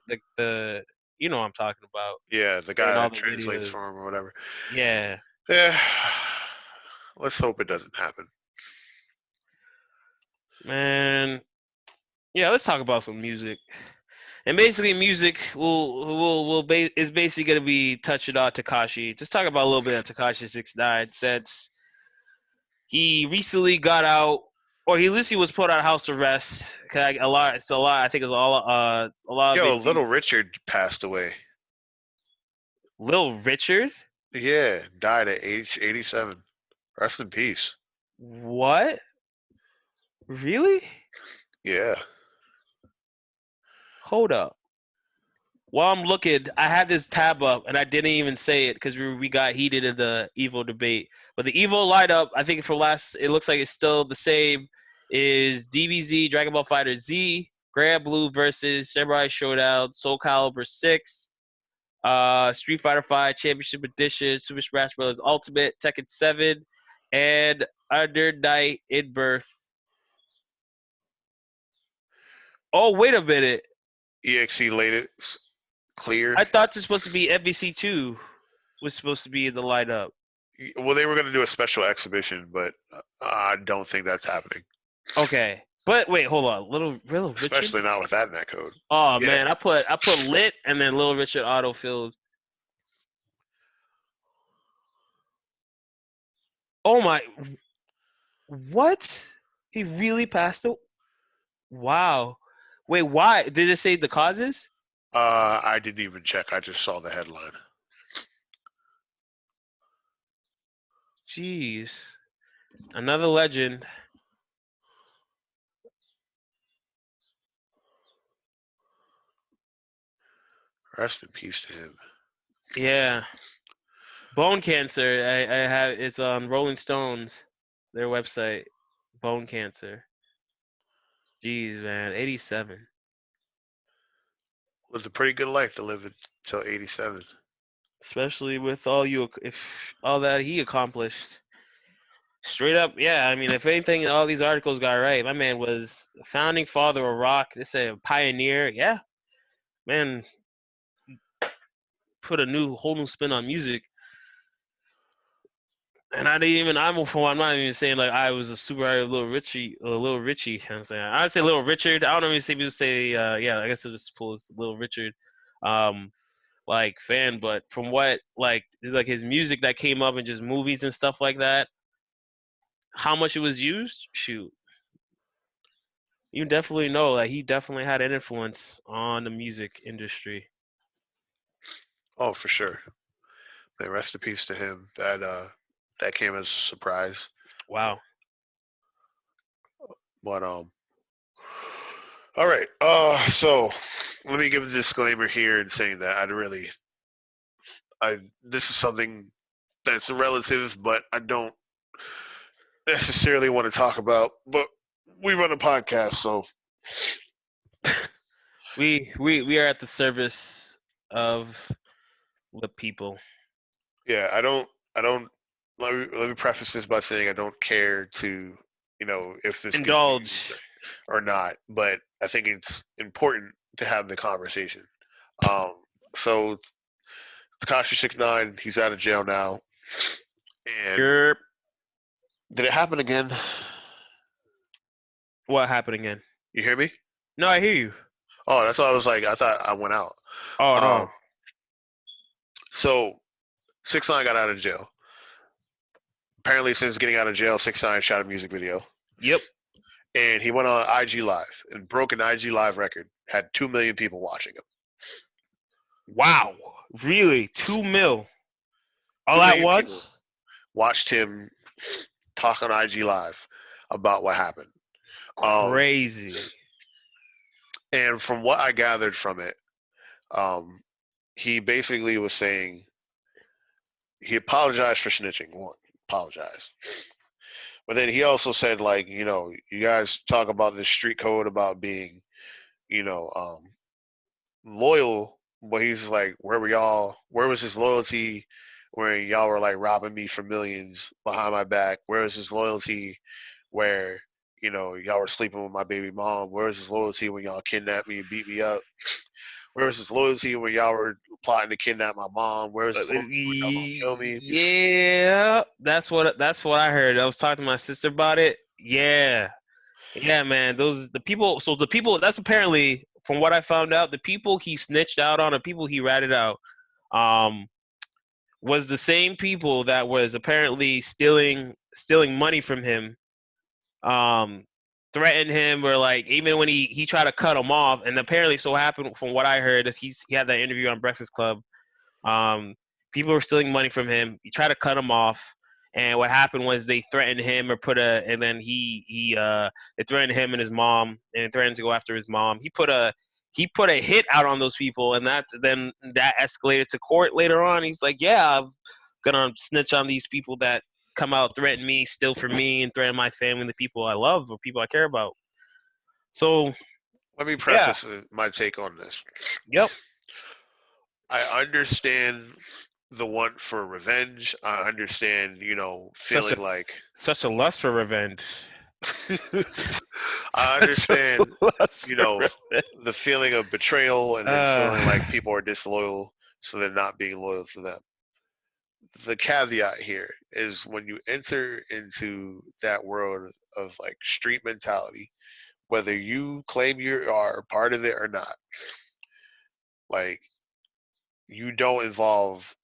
what I'm talking about, Yeah, the in guy all that the translates videos. for him or whatever. Yeah. Yeah, Let's hope it doesn't happen. Man, yeah, let's talk about some music. And basically, music is basically gonna be touching on Tekashi. Just talk about a little bit of Tekashi 6ix9ine since he recently got out, or he literally was put on house arrest. A lot, it's a lot. I think it's a lot of Yo, it. Little Richard passed away. Lil Richard, Yeah, died at age 87. Rest in peace. what? Really? Yeah. Hold up. While I'm looking, I had this tab up and I didn't even say it because we got heated in the Evo debate. But the Evo lineup, I think for last, it looks like it's still the same. Is DBZ, Dragon Ball Fighter Z, Grand Blue versus Samurai Showdown, Soul Calibur 6, Street Fighter 5 Championship Edition, Super Smash Bros. Ultimate, Tekken 7, and Under Night in Birth. Oh, wait a minute. EXE latest clear. I thought this was supposed to be MVC2 was supposed to be in the lineup. Well, they were going to do a special exhibition, but I don't think that's happening. Okay. But wait, hold on. Little Richard? Especially not with that netcode. Oh man, I put lit and then Little Richard autofilled. Oh my, what? He really passed away? Wow. Wait, why? Did it say the causes? I didn't even check. I just saw the headline. Jeez. Another legend. Rest in peace to him. Yeah. Bone cancer. I have it's on Rolling Stones, their website. Bone cancer. Jeez, man. 87. Lived a pretty good life to live until 87. Especially with all that he accomplished. Straight up, yeah. I mean, if anything, all these articles got right. My man was a founding father of rock. They say a pioneer. Yeah, man, put a whole new spin on music. And I'm not even saying like I was a super Little Richie. You know what I'm saying I'd say Little Richard. I don't even say people say, yeah. I guess it's just pull Little Richard, like fan. But from what like his music that came up in just movies and stuff like that, how much it was used, shoot. You definitely know that he definitely had an influence on the music industry. Oh, for sure. Man, rest in peace to him. That came as a surprise. Wow. But all right. So let me give a disclaimer here and saying that this is something that's relative, but I don't necessarily want to talk about. But we run a podcast, so We are at the service of the people. yeah, I don't. Let me preface this by saying I don't care to, if this gets Indulge. used or not, but I think it's important to have the conversation. So Tekashi 6ix9ine, he's out of jail now, and Yerp. did it happen again? What happened again? You hear me? No, I hear you. Oh, that's why I was like, I thought I went out. Oh no. So 6ix9ine got out of jail. Apparently, since getting out of jail, 6ix9ine shot a music video. Yep. And he went on IG Live and broke an IG Live record. Had 2 million people watching him. Wow. Really? 2 mil. All 2 at million once? watched him talk on IG Live about what happened. Crazy. And from what I gathered from it, he basically was saying he apologized for snitching. One, apologized. But then he also said, like, you guys talk about this street code about being, loyal, but he's like, where was his loyalty when y'all were like robbing me for millions behind my back? Where was his loyalty where, y'all were sleeping with my baby mom? Where was his loyalty when y'all kidnapped me and beat me up? Where was his loyalty when y'all were plotting to kidnap my mom? Where was his loyalty when y'all gonna kill me? Yeah, that's what I heard. I was talking to my sister about it. Yeah, yeah, man. Those the people. So the people that's apparently from what I found out, the people he snitched out on, the people he ratted out, um, was the same people that was apparently stealing money from him, um, threatened him, or like even when he tried to cut him off. And apparently, so happened from what I heard is he had that interview on Breakfast Club. Um, People were stealing money from him. He tried to cut him off, and what happened was they threatened him, and then they threatened him and his mom, and threatened to go after his mom. He put a hit out on those people, and that escalated to court later on. He's like, yeah, I'm gonna snitch on these people that come out, threaten me, steal from me, and threaten my family, the people I love or people I care about. So Let me yeah, preface my take on this. yep, I understand the want for revenge. I understand, such a feeling like such a lust for revenge. I Such a understand, lust you for know, revenge. the feeling of betrayal and then feeling like Uh, people are disloyal, so they're not being loyal to them. The caveat here is when you enter into that world of like street mentality, whether you claim you are part of it or not, like you don't involve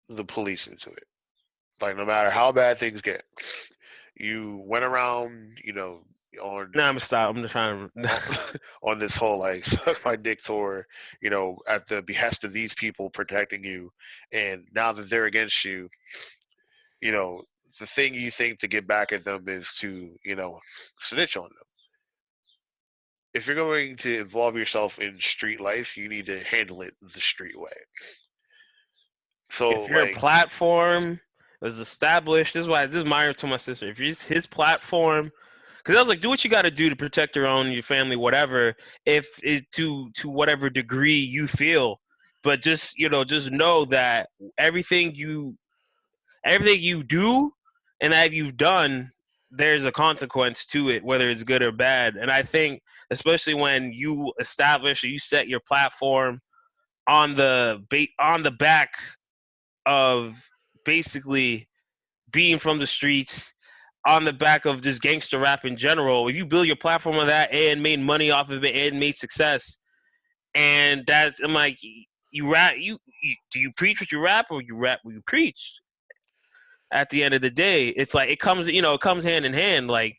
the police into it. Like no matter how bad things get, you went around, on nah, I'm gonna stop. I'm just trying to. on, on this whole like suck my dick tour, at the behest of these people protecting you, and now that they're against you, you know, the thing you think to get back at them is to, snitch on them. If you're going to involve yourself in street life, you need to handle it the street way. So If your like, platform was established, this is my to my sister. If his platform, because I was like, do what you got to do to protect your own, your family, whatever. If it to whatever degree you feel, but just know that everything you everything you do and that you've done, there's a consequence to it, whether it's good or bad. And I think, especially when you establish or you set your platform on the back of basically being from the streets, on the back of just gangster rap in general. If you build your platform on that and made money off of it and made success, and I'm like, you rap, you do you preach what you rap, or you rap what you preach? At the end of the day, it's like it comes hand in hand. Like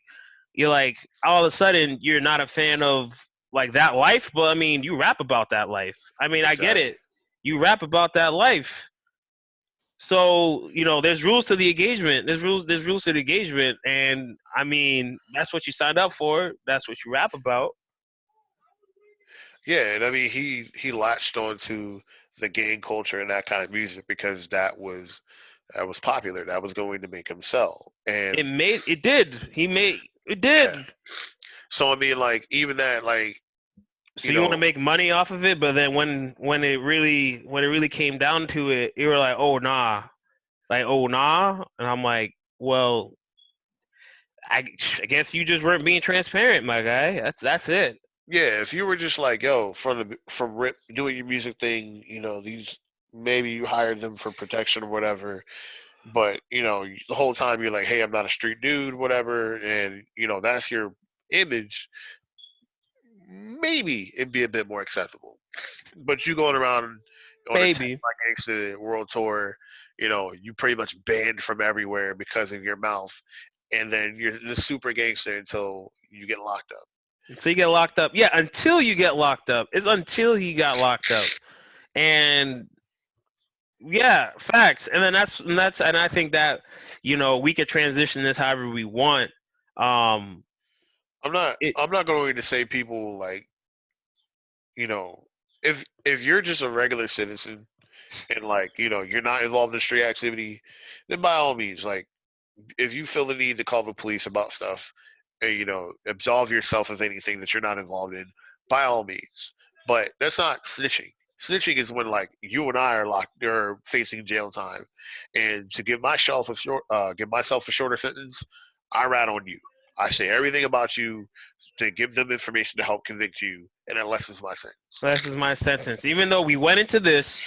you're like all of a sudden you're not a fan of like that life, but I mean you rap about that life. I mean I get exactly. it. You rap about that life. So there's rules to the engagement. There's rules to the engagement, and I mean that's what you signed up for. That's what you rap about. Yeah, and I mean he latched onto the gang culture and that kind of music because that was popular. That was going to make him sell. It And made it did. He made it yeah. did. So I mean like even that like, So you you want to know, make money off of it, but then when it really came down to it, you were like, oh nah, and I'm like, well, I guess you just weren't being transparent, my guy. That's it. yeah, if you were just like, yo, from rip doing your music thing, these maybe you hired them for protection or whatever, but the whole time you're like, hey, I'm not a street dude, whatever, and that's your image, maybe it'd be a bit more acceptable. But you going around on a 10 Maybe, by Gangsta world tour, you pretty much banned from everywhere because of your mouth, and then you're the super gangster until you get locked up. so you get locked up. Yeah, until you get locked up. It's until he got locked up, and yeah, facts. And then and I think that we could transition this however we want. Um, I'm not. it I'm not going to say people like you know if you're just a regular citizen and like you're not involved in street activity, then by all means, like if you feel the need to call the police about stuff and absolve yourself of anything that you're not involved in, by all means. But that's not snitching. Snitching is when like you and I are locked or facing jail time, and to give myself a shorter sentence, I rat on you. I say everything about you to give them information to help convict you, and that lessens my sentence. This is my sentence. Even though we went into this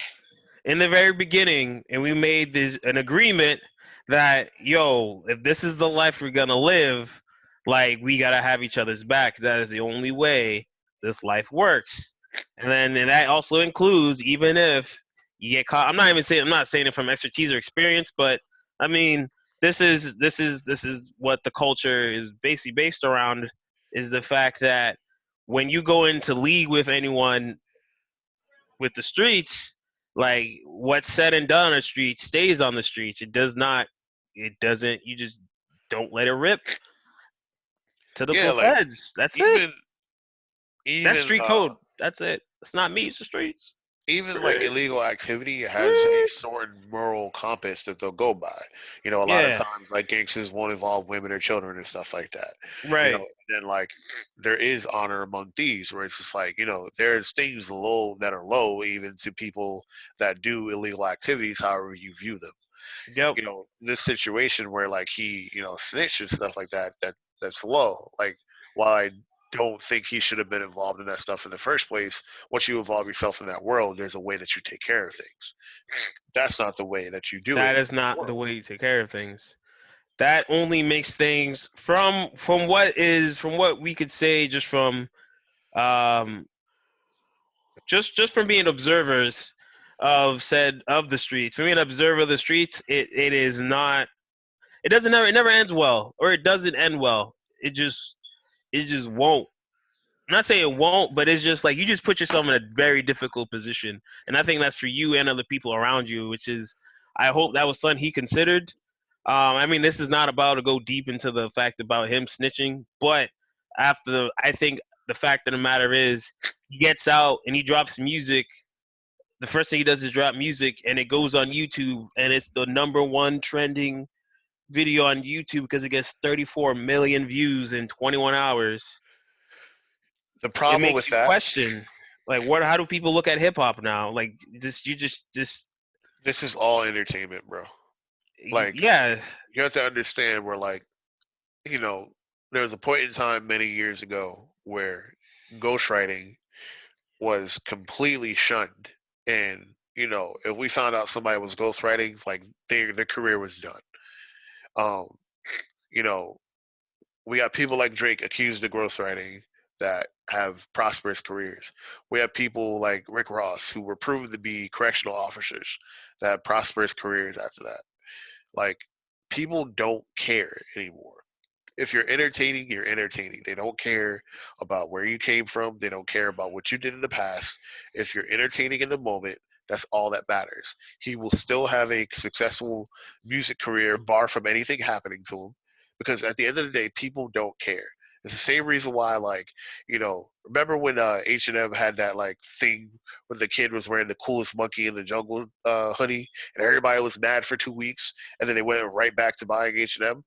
in the very beginning and we made an agreement that, yo, if this is the life we're gonna live, like, we gotta have each other's back. That is the only way this life works. And that also includes, even if you get caught. I'm not saying it from expertise or experience, but I mean, this is what the culture is basically based around, is the fact that when you go into league with anyone with the streets, like, what's said and done on the streets stays on the streets. It doesn't, you just don't let it rip to the Yeah, full like feds. That's even it. even That's street code. That's it. It's not me, it's the streets. even like illegal activity has a certain moral compass that they'll go by. You know, a lot of Yeah, times like gangsters won't involve women or children and stuff like that. You know, right. and then like there is honor among thieves, where it's just like, you know, there's things low that are low even to people that do illegal activities, however you view them. Yep. You know, this situation where like he, you know, snitched and stuff like that, that's low. Like, while I don't think he should have been involved in that stuff in the first place, once you involve yourself in that world, there's a way that you take care of things. That's not the way that you do That it in is the not the world. way you take care of things. That only makes things, from what we could say, just from um just from being observers of the streets. For being an observer of the streets, it is not, it never ends well, or it doesn't end well. It just won't. I'm not saying it won't, but it's just like, you just put yourself in a very difficult position. And I think that's for you and other people around you, which is, I hope that was something he considered. I mean, this is not about to go deep into the fact about him snitching, but I think the fact of the matter is, he gets out and he drops music. The first thing he does is drop music, and it goes on YouTube, and it's the number one trending video on YouTube because it gets 34 million views in 21 hours. The It problem makes with you that, question, like, how do people look at hip hop now? Like, this, this is all entertainment, bro. Like, yeah, you have to understand where, like, you know, there was a point in time many years ago where ghostwriting was completely shunned. And, you know, if we found out somebody was ghostwriting, like, their career was done. Um, you know, we got people like Drake accused of ghostwriting that have prosperous careers. We have people like Rick Ross who were proven to be correctional officers that have prosperous careers after that. Like, people don't care anymore. If you're entertaining, you're entertaining. They don't care about where you came from. They don't care about what you did in the past. If you're entertaining in the moment, that's all that matters. He will still have a successful music career, bar from anything happening to him, because at the end of the day, people don't care. It's the same reason why, like, you know, remember when H&M had that like thing when the kid was wearing the coolest monkey in the jungle hoodie, and everybody was mad for 2 weeks, and then they went right back to buying H&M.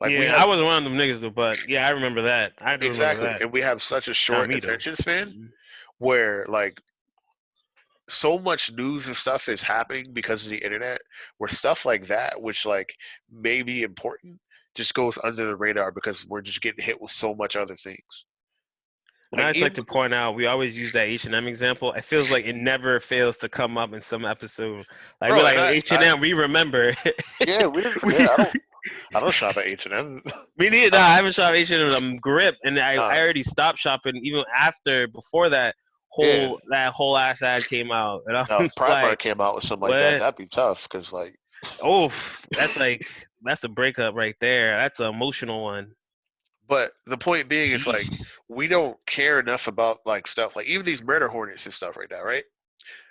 Like, we yeah. have I wasn't one of them niggas though, but yeah, I remember that. I do remember exactly, that. and we have such a Not short me though. attention span where like so much news and stuff is happening because of the internet, where stuff like that, which like may be important, just goes under the radar because we're just getting hit with so much other things. And Like, I just like even to point out, we always use that H&M example. It feels like it never fails to come up in some episode. Like, we're bro, like, and I H&M, we remember. yeah, we didn't we, forget. I don't shop at H&M. we need. No, I haven't shopped H&M in a grip, and I Nah, already stopped shopping even before yeah. that whole ass ad came out, and Now, I'm if like, Primark came out with something like that, what? that'd be tough because like, Oh, that's a breakup right there. That's an emotional one. but the point being is like, Yeesh. we don't care enough about like stuff like even these murder hornets and stuff right now, right?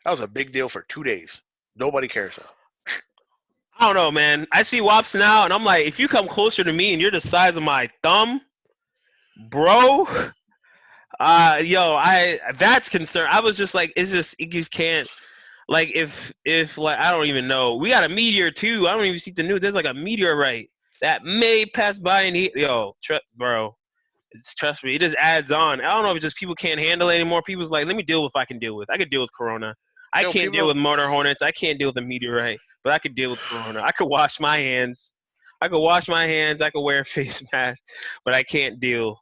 That was a big deal for 2 days. Nobody cares now. I don't know, man. I see WAPs now, and I'm like, if you come closer to me and you're the size of my thumb, bro, yo, that's concern. I was just like, it just can't. Like, if like, I don't even know. We got a meteor too. I don't even see the news. There's like a meteorite that may pass by, and bro, trust me, it just adds on. I don't know if it's just people can't handle it anymore. People's like, let me deal with what I can deal with. I could deal with Corona. I Yo, can't deal people, with motor hornets. I can't deal with a meteorite, but I could deal with Corona. I could wash my hands. I could wash my hands. I could wear a face mask, but I can't deal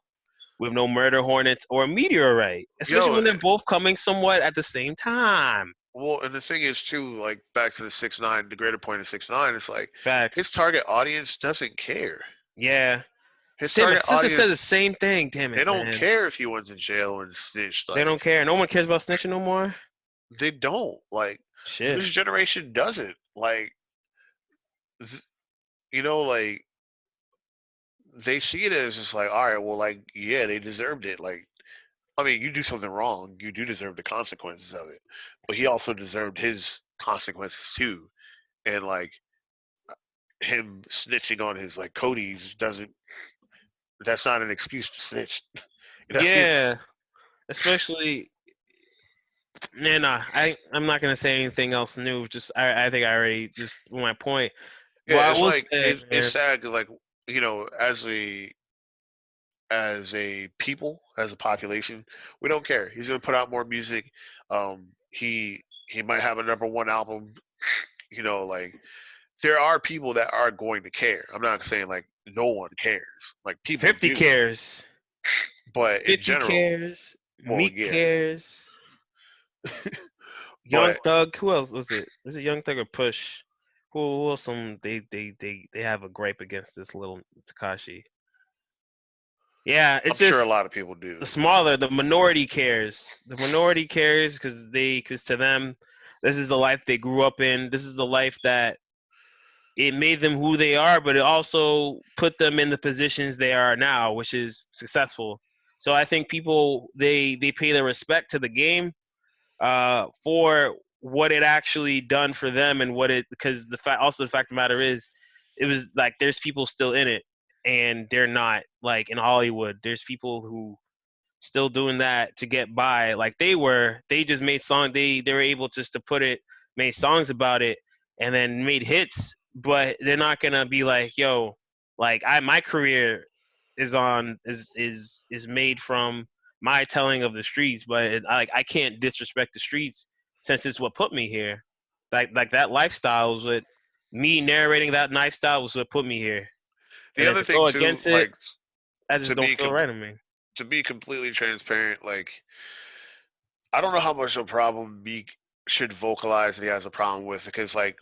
with no murder hornets or a meteorite, especially Yo, when they're both coming somewhat at the same time. well, and the thing is too, like back to the 6ix9ine, the greater point of 6ix9ine, it's like his Facts. target audience doesn't care. Yeah. His Damn, my target sister said audience, the same thing. Damn they it, don't man. care if he went to jail and snitched. They Like don't care. No one cares about snitching no more. they don't. Like Shit. this generation doesn't. Like you know, like they see it as just like, all right, well, like yeah, they deserved it. Like I mean, you do something wrong, you do deserve the consequences of it. But he also deserved his consequences too. And like him snitching on his like Cody's doesn't. That's not an excuse to snitch. You know what I mean? Yeah. Especially nah. I'm not gonna say anything else new. Just I think I already just my point. Yeah, But I it's will like say, it's man. sad. 'Cause, like you know, as a people, as a population, we don't care. He's gonna put out more music. He might have a number one album. You know, like there are people that are going to care. I'm not saying like no one cares. Like people 50 do, cares. but in 50 general, cares. well, Meek yeah. cares. Young But Thug. Who else was it? Was it Young Thug or Push? Who else? They have a gripe against this little Tekashi. Yeah, I'm it's sure a just lot of people the do. smaller, the minority cares. The minority cares because to them, this is the life they grew up in. This is the life that it made them who they are, but it also put them in the positions they are now, which is successful. So I think people they pay their respect to the game for what it actually done for them and what it because the fact of the matter is it was like there's people still in it and they're not like in Hollywood. There's people who still doing that to get by like they just made they were able just to put it made songs about it and then made hits, but they're not gonna be like yo like I my career is made from my telling of the streets, but I can't disrespect the streets since it's what put me here. Like that lifestyle was what me narrating that lifestyle was what put me here, The and then other to thing go too, against it, like I to just don't be feel right on me. to be completely transparent, like I don't know how much of a problem Meek should vocalize that he has a problem with because like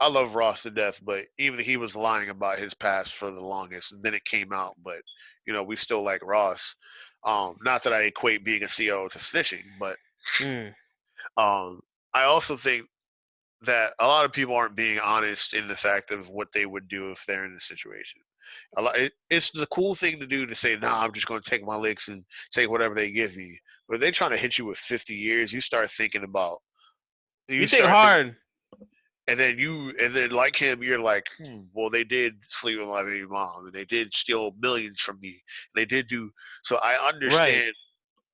I love Ross to death, but even he was lying about his past for the longest, and then it came out. But you know, we still like Ross. Not that I equate being a CEO to snitching, but Mm. um, I also think that a lot of people aren't being honest in the fact of what they would do if they're in this situation. It's the cool thing to do to say, "Nah, I'm just going to take my licks and take whatever they give me." But if they're trying to hit you with 50 years, you start thinking about you You think start thinking hard. and then like him, you're like, well, they did sleep with my baby mom, and they did steal millions from me, and they did do. So I Right. understand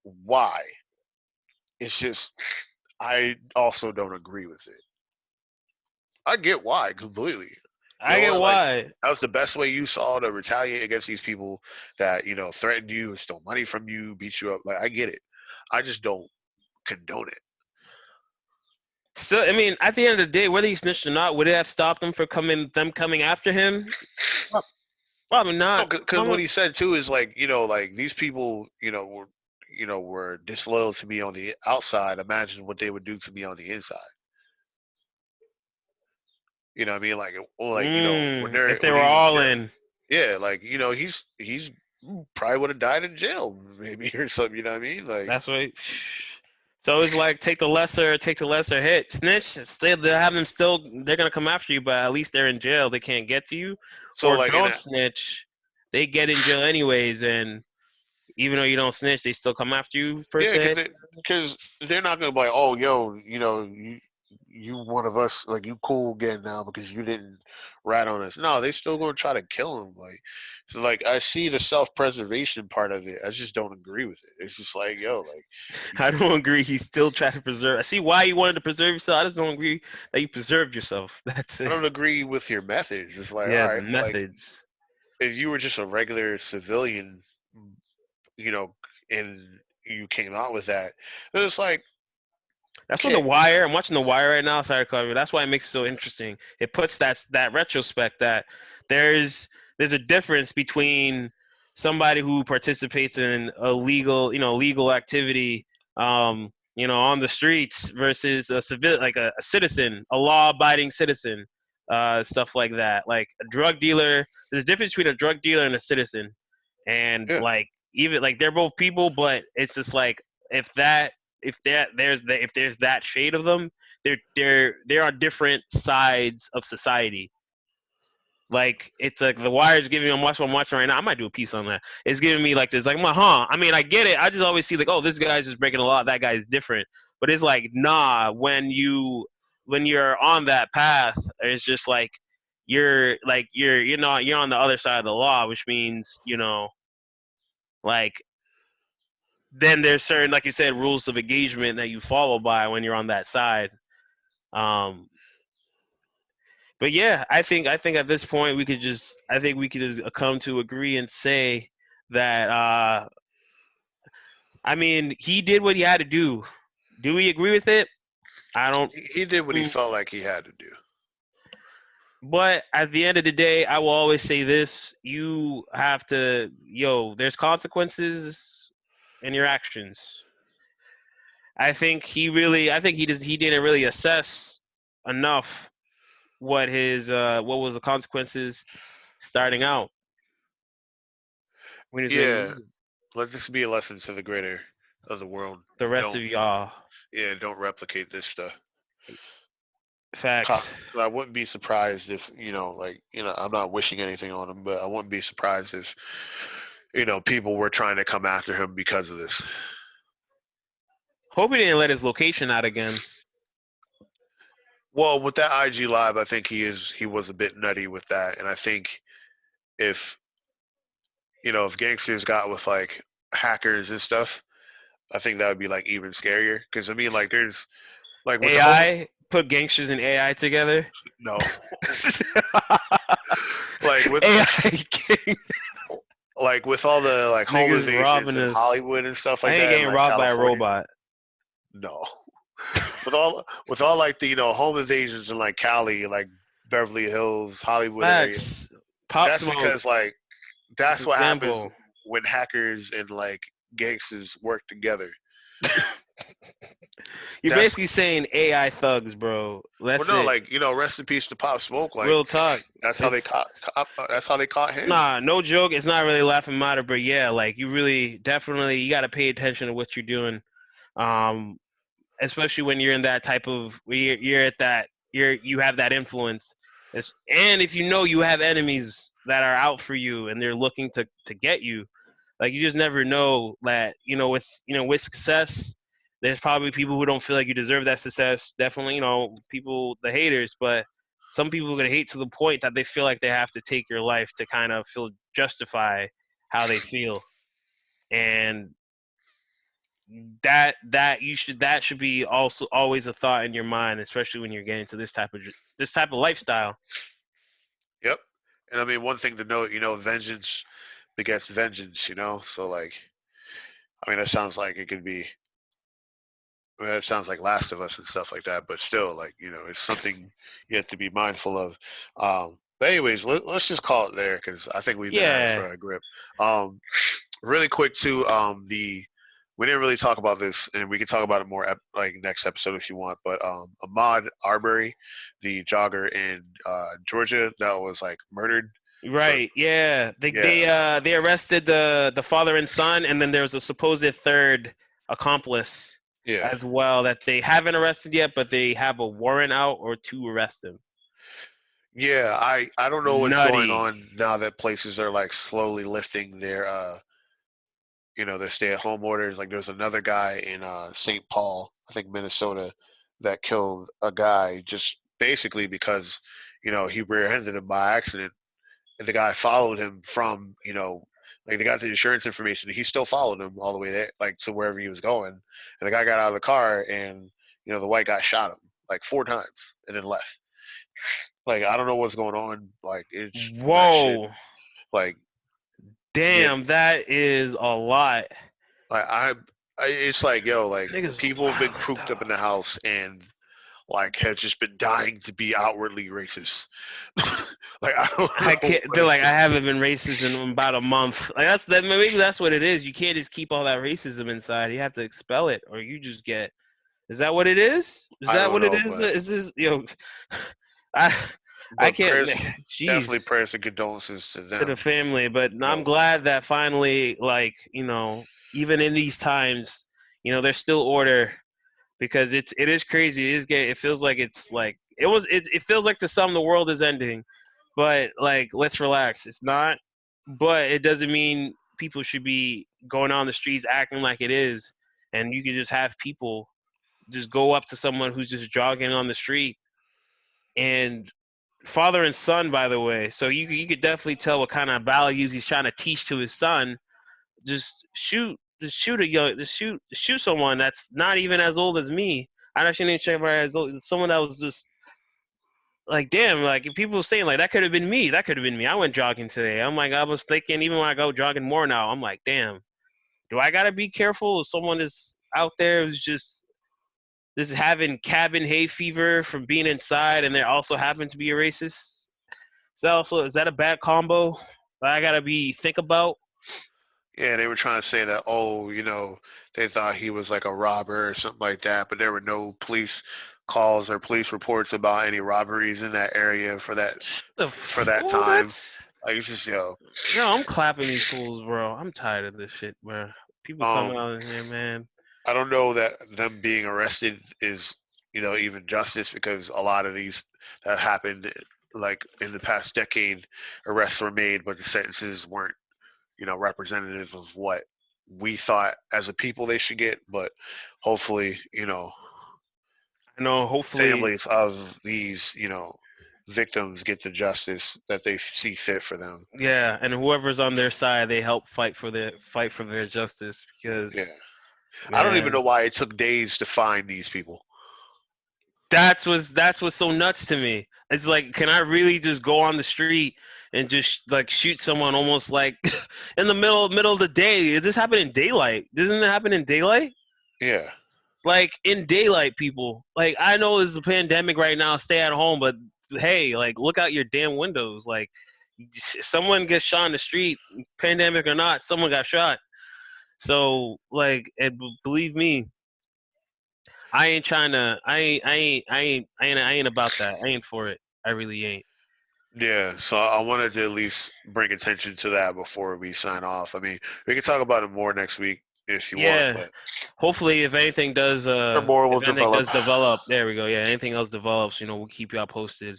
why. It's just I also don't agree with it. I get why completely. You I know get what? Like why. that was the best way you saw to retaliate against these people that threatened you, and stole money from you, beat you up. Like I get it. I just don't condone it. So I mean, at the end of the day, whether he snitched or not, would it have stopped them coming after him? Probably No, not. because what he said too is like like these people were disloyal to me on the outside. Imagine what they would do to me on the inside. You know what I mean? Like when If they're they when were he's in all jail. in, Yeah, like he's probably would have died in jail maybe or something. You know what I mean? Like that's what. So it's like take the lesser hit. Snitch, still they have them still. They're gonna come after you, but at least they're in jail. They can't get to you. so Or like in don't a snitch, they get in jail anyways, and even though you don't snitch, they still come after you per yeah, se. because they're not gonna be like, oh, yo, you one of us, like you cool again now because you didn't rat on us. No, they still gonna try to kill him. Like, so like I see the self preservation part of it. I just don't agree with it. It's just like, yo, like I don't agree. He still tried to preserve. I see why you wanted to preserve yourself. I just don't agree that you preserved yourself. That's I it. don't agree with your methods. It's like, all Yeah, the right, like methods. if you were just a regular civilian, you know, and you came out with that, then it's like, That's what The okay, Wire. I'm watching The Wire right now. Sorry, Carver. That's why it makes it so interesting. It puts that retrospect that there's a difference between somebody who participates in legal activity, on the streets versus a civil, like a citizen, a law-abiding citizen, stuff like that. Like a drug dealer, there's a difference between a drug dealer and a citizen, and Yeah, like even like they're both people, but it's just like if that if there's that shade of them, they're on different sides of society. Like it's like The Wire is giving me. I'm watching right now. I might do a piece on that. It's giving me like this, like, I mean, I get it. I just always see like, oh, this guy's just breaking the law. That guy is different. But it's like, nah. When you're on that path, it's just like you're on the other side of the law, which means like then there's certain, like you said, rules of engagement that you follow by when you're on that side. Um, But yeah, I think at this point we could just come to agree and say that I mean he did what he had to do. Do we agree with it? I don't. he did what he felt like he had to do. But at the end of the day, I will always say this: you have to, there's consequences in your actions. I think he didn't really assess enough what was the consequences starting out when he was making Yeah, music. let this be a lesson to the greater of the world. The rest Don't of y'all. don't replicate this stuff. Facts. I wouldn't be surprised if I'm not wishing anything on him, but I wouldn't be surprised if people were trying to come after him because of this. Hope he didn't let his location out again. Well, with that IG live, I think he was a bit nutty with that, and I think if if gangsters got with like hackers and stuff, I think that would be like even scarier. Because I mean, like there's like with the home, AI put gangsters and AI together. no, like with AI gang- like with all the like home niggas invasions robbing in us. Hollywood and stuff I like ain't that in getting like robbed by a California. robot. No, with all like the home invasions in like Cali, like Beverly Hills, Hollywood area. Facts. Pop That's Smoke. because like That's that's an what happens example. when hackers and like gangsters work together. You're That's basically saying AI thugs, bro. well, That's no, it. like rest in peace to Pop Smoke. Like Real talk. that's how they It's caught him. Nah, no joke. It's not really laughing matter, but yeah, like you really definitely you got to pay attention to what you're doing. Um, Especially when you're in that type of you're at that you have that influence. And if you know you have enemies that are out for you and they're looking to get you, like you just never know that with success, there's probably people who don't feel like you deserve that success. Definitely, people, the haters, but some people are gonna hate to the point that they feel like they have to take your life to kind of feel justify how they feel. And that should be also always a thought in your mind, especially when you're getting to this type of lifestyle. Yep. And I mean, one thing to note, vengeance begets vengeance. So like, I mean, that sounds like it could be. I mean, that sounds like Last of Us and stuff like that, but still, like it's something you have to be mindful of. But anyways, let's just call it there because I think we've been at it Yeah, for a grip. Really quick too, the we didn't really talk about this, and we can talk about it more like next episode if you want. But Ahmaud Arbery, the jogger in Georgia that was like murdered for right. Yeah, yeah they arrested the father and son, and then there's a supposed third accomplice yeah as well that they haven't arrested yet, but they have a warrant out or to arrest him. yeah. I don't know what's going Nutty. on now that places are like slowly lifting their their stay at home orders. Like there's another guy in St. Paul, I think Minnesota, that killed a guy just basically because he rear-ended him by accident, and the guy followed him from like they got the insurance information. He still followed him all the way there, like to wherever he was going. And the guy got out of the car, and the white guy shot him like 4 times and then left. Like I don't know what's going on. Like it's that shit. Whoa. Like yeah, Damn, that is a lot. like it's like yo, like Niggas people have been wild, cooped up in dog. the house, and like has just been dying to be outwardly racist. Like I don't I know. can't. They're like, I haven't been racist in about a month. Like that's that. Maybe that's what it is. You can't just keep all that racism inside. You have to expel it, or you just get. Is that what it is? Is I that don't what it know, is? but Is this I I but can't. prayers, Jeez, definitely prayers and condolences to to the them. family, but I'm Both. glad that finally, like even in these times, there's still order because it is crazy. It is gay. It feels like it's like it was. It feels like to some the world is ending, but like let's relax. It's not, but it doesn't mean people should be going on the streets acting like it is, and you can just have people just go up to someone who's just jogging on the street and father and son, by the way. So you could definitely tell what kind of values he's trying to teach to his son. Just shoot shoot someone that's not even as old as me. I actually didn't check as old. Someone that was just like, damn, like if people saying like that could have been me. That could have been me. I went jogging today. I'm like, I was thinking even when I go jogging more now, I'm like, damn, do I gotta be careful if someone is out there who's just having cabin hay fever from being inside and they also happen to be a racist? Is that a bad combo that I gotta be think about? Yeah, they were trying to say that, oh, they thought he was like a robber or something like that, but there were no police calls or police reports about any robberies in that area for that Oh, time. that's Like it's just I'm clapping these fools, bro. I'm tired of this shit, bro. People come um out in here, man. I don't know that them being arrested is even justice because a lot of these that happened like in the past decade, arrests were made, but the sentences weren't representative of what we thought as a people they should get. But hopefully, I know. Hopefully, families of these, victims get the justice that they see fit for them. yeah. And whoever's on their side, they help fight for their justice because, Yeah. I don't even man, know why it took days to find these people. that's what's so nuts to me. It's like, can I really just go on the street and just like shoot someone almost like in the middle of the day? Does this happen in daylight? Doesn't it happen in daylight? Yeah. Like in daylight, people. Like I know it's a pandemic right now, stay at home, but hey, like look out your damn windows. Like someone gets shot in the street, pandemic or not, someone got shot. So like, and believe me, I ain't trying to. I ain't about that. I ain't for it. I really ain't. Yeah, so I wanted to at least bring attention to that before we sign off. I mean, we can talk about it more next week if you want, Yeah. but Hopefully, more will if anything develop. does develop, there we go. Yeah, anything else develops, we'll keep y'all posted.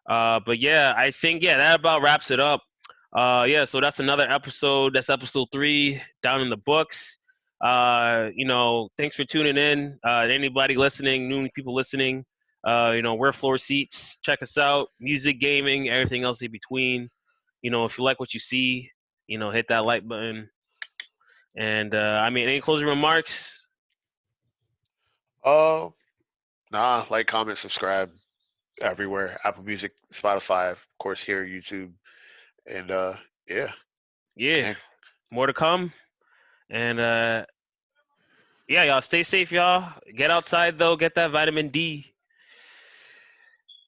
But yeah, I think that about wraps it up. Yeah, so that's another episode. That's episode 3 down in the books. Thanks for tuning in. Anybody listening, new people listening, we're FloorSeats. Check us out. Music, gaming, everything else in between. If you like what you see, hit that like button. And any closing remarks? Oh, nah, like, comment, subscribe everywhere. Apple Music, Spotify, of course, here, YouTube. And yeah. Yeah, Dang. more to come. And yeah, y'all stay safe, y'all. Get outside though. Get that vitamin D.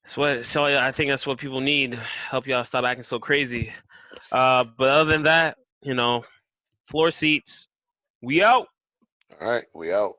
So I think that's what people need. Help y'all stop acting so crazy. But other than that, FloorSeats. We out. All right, we out.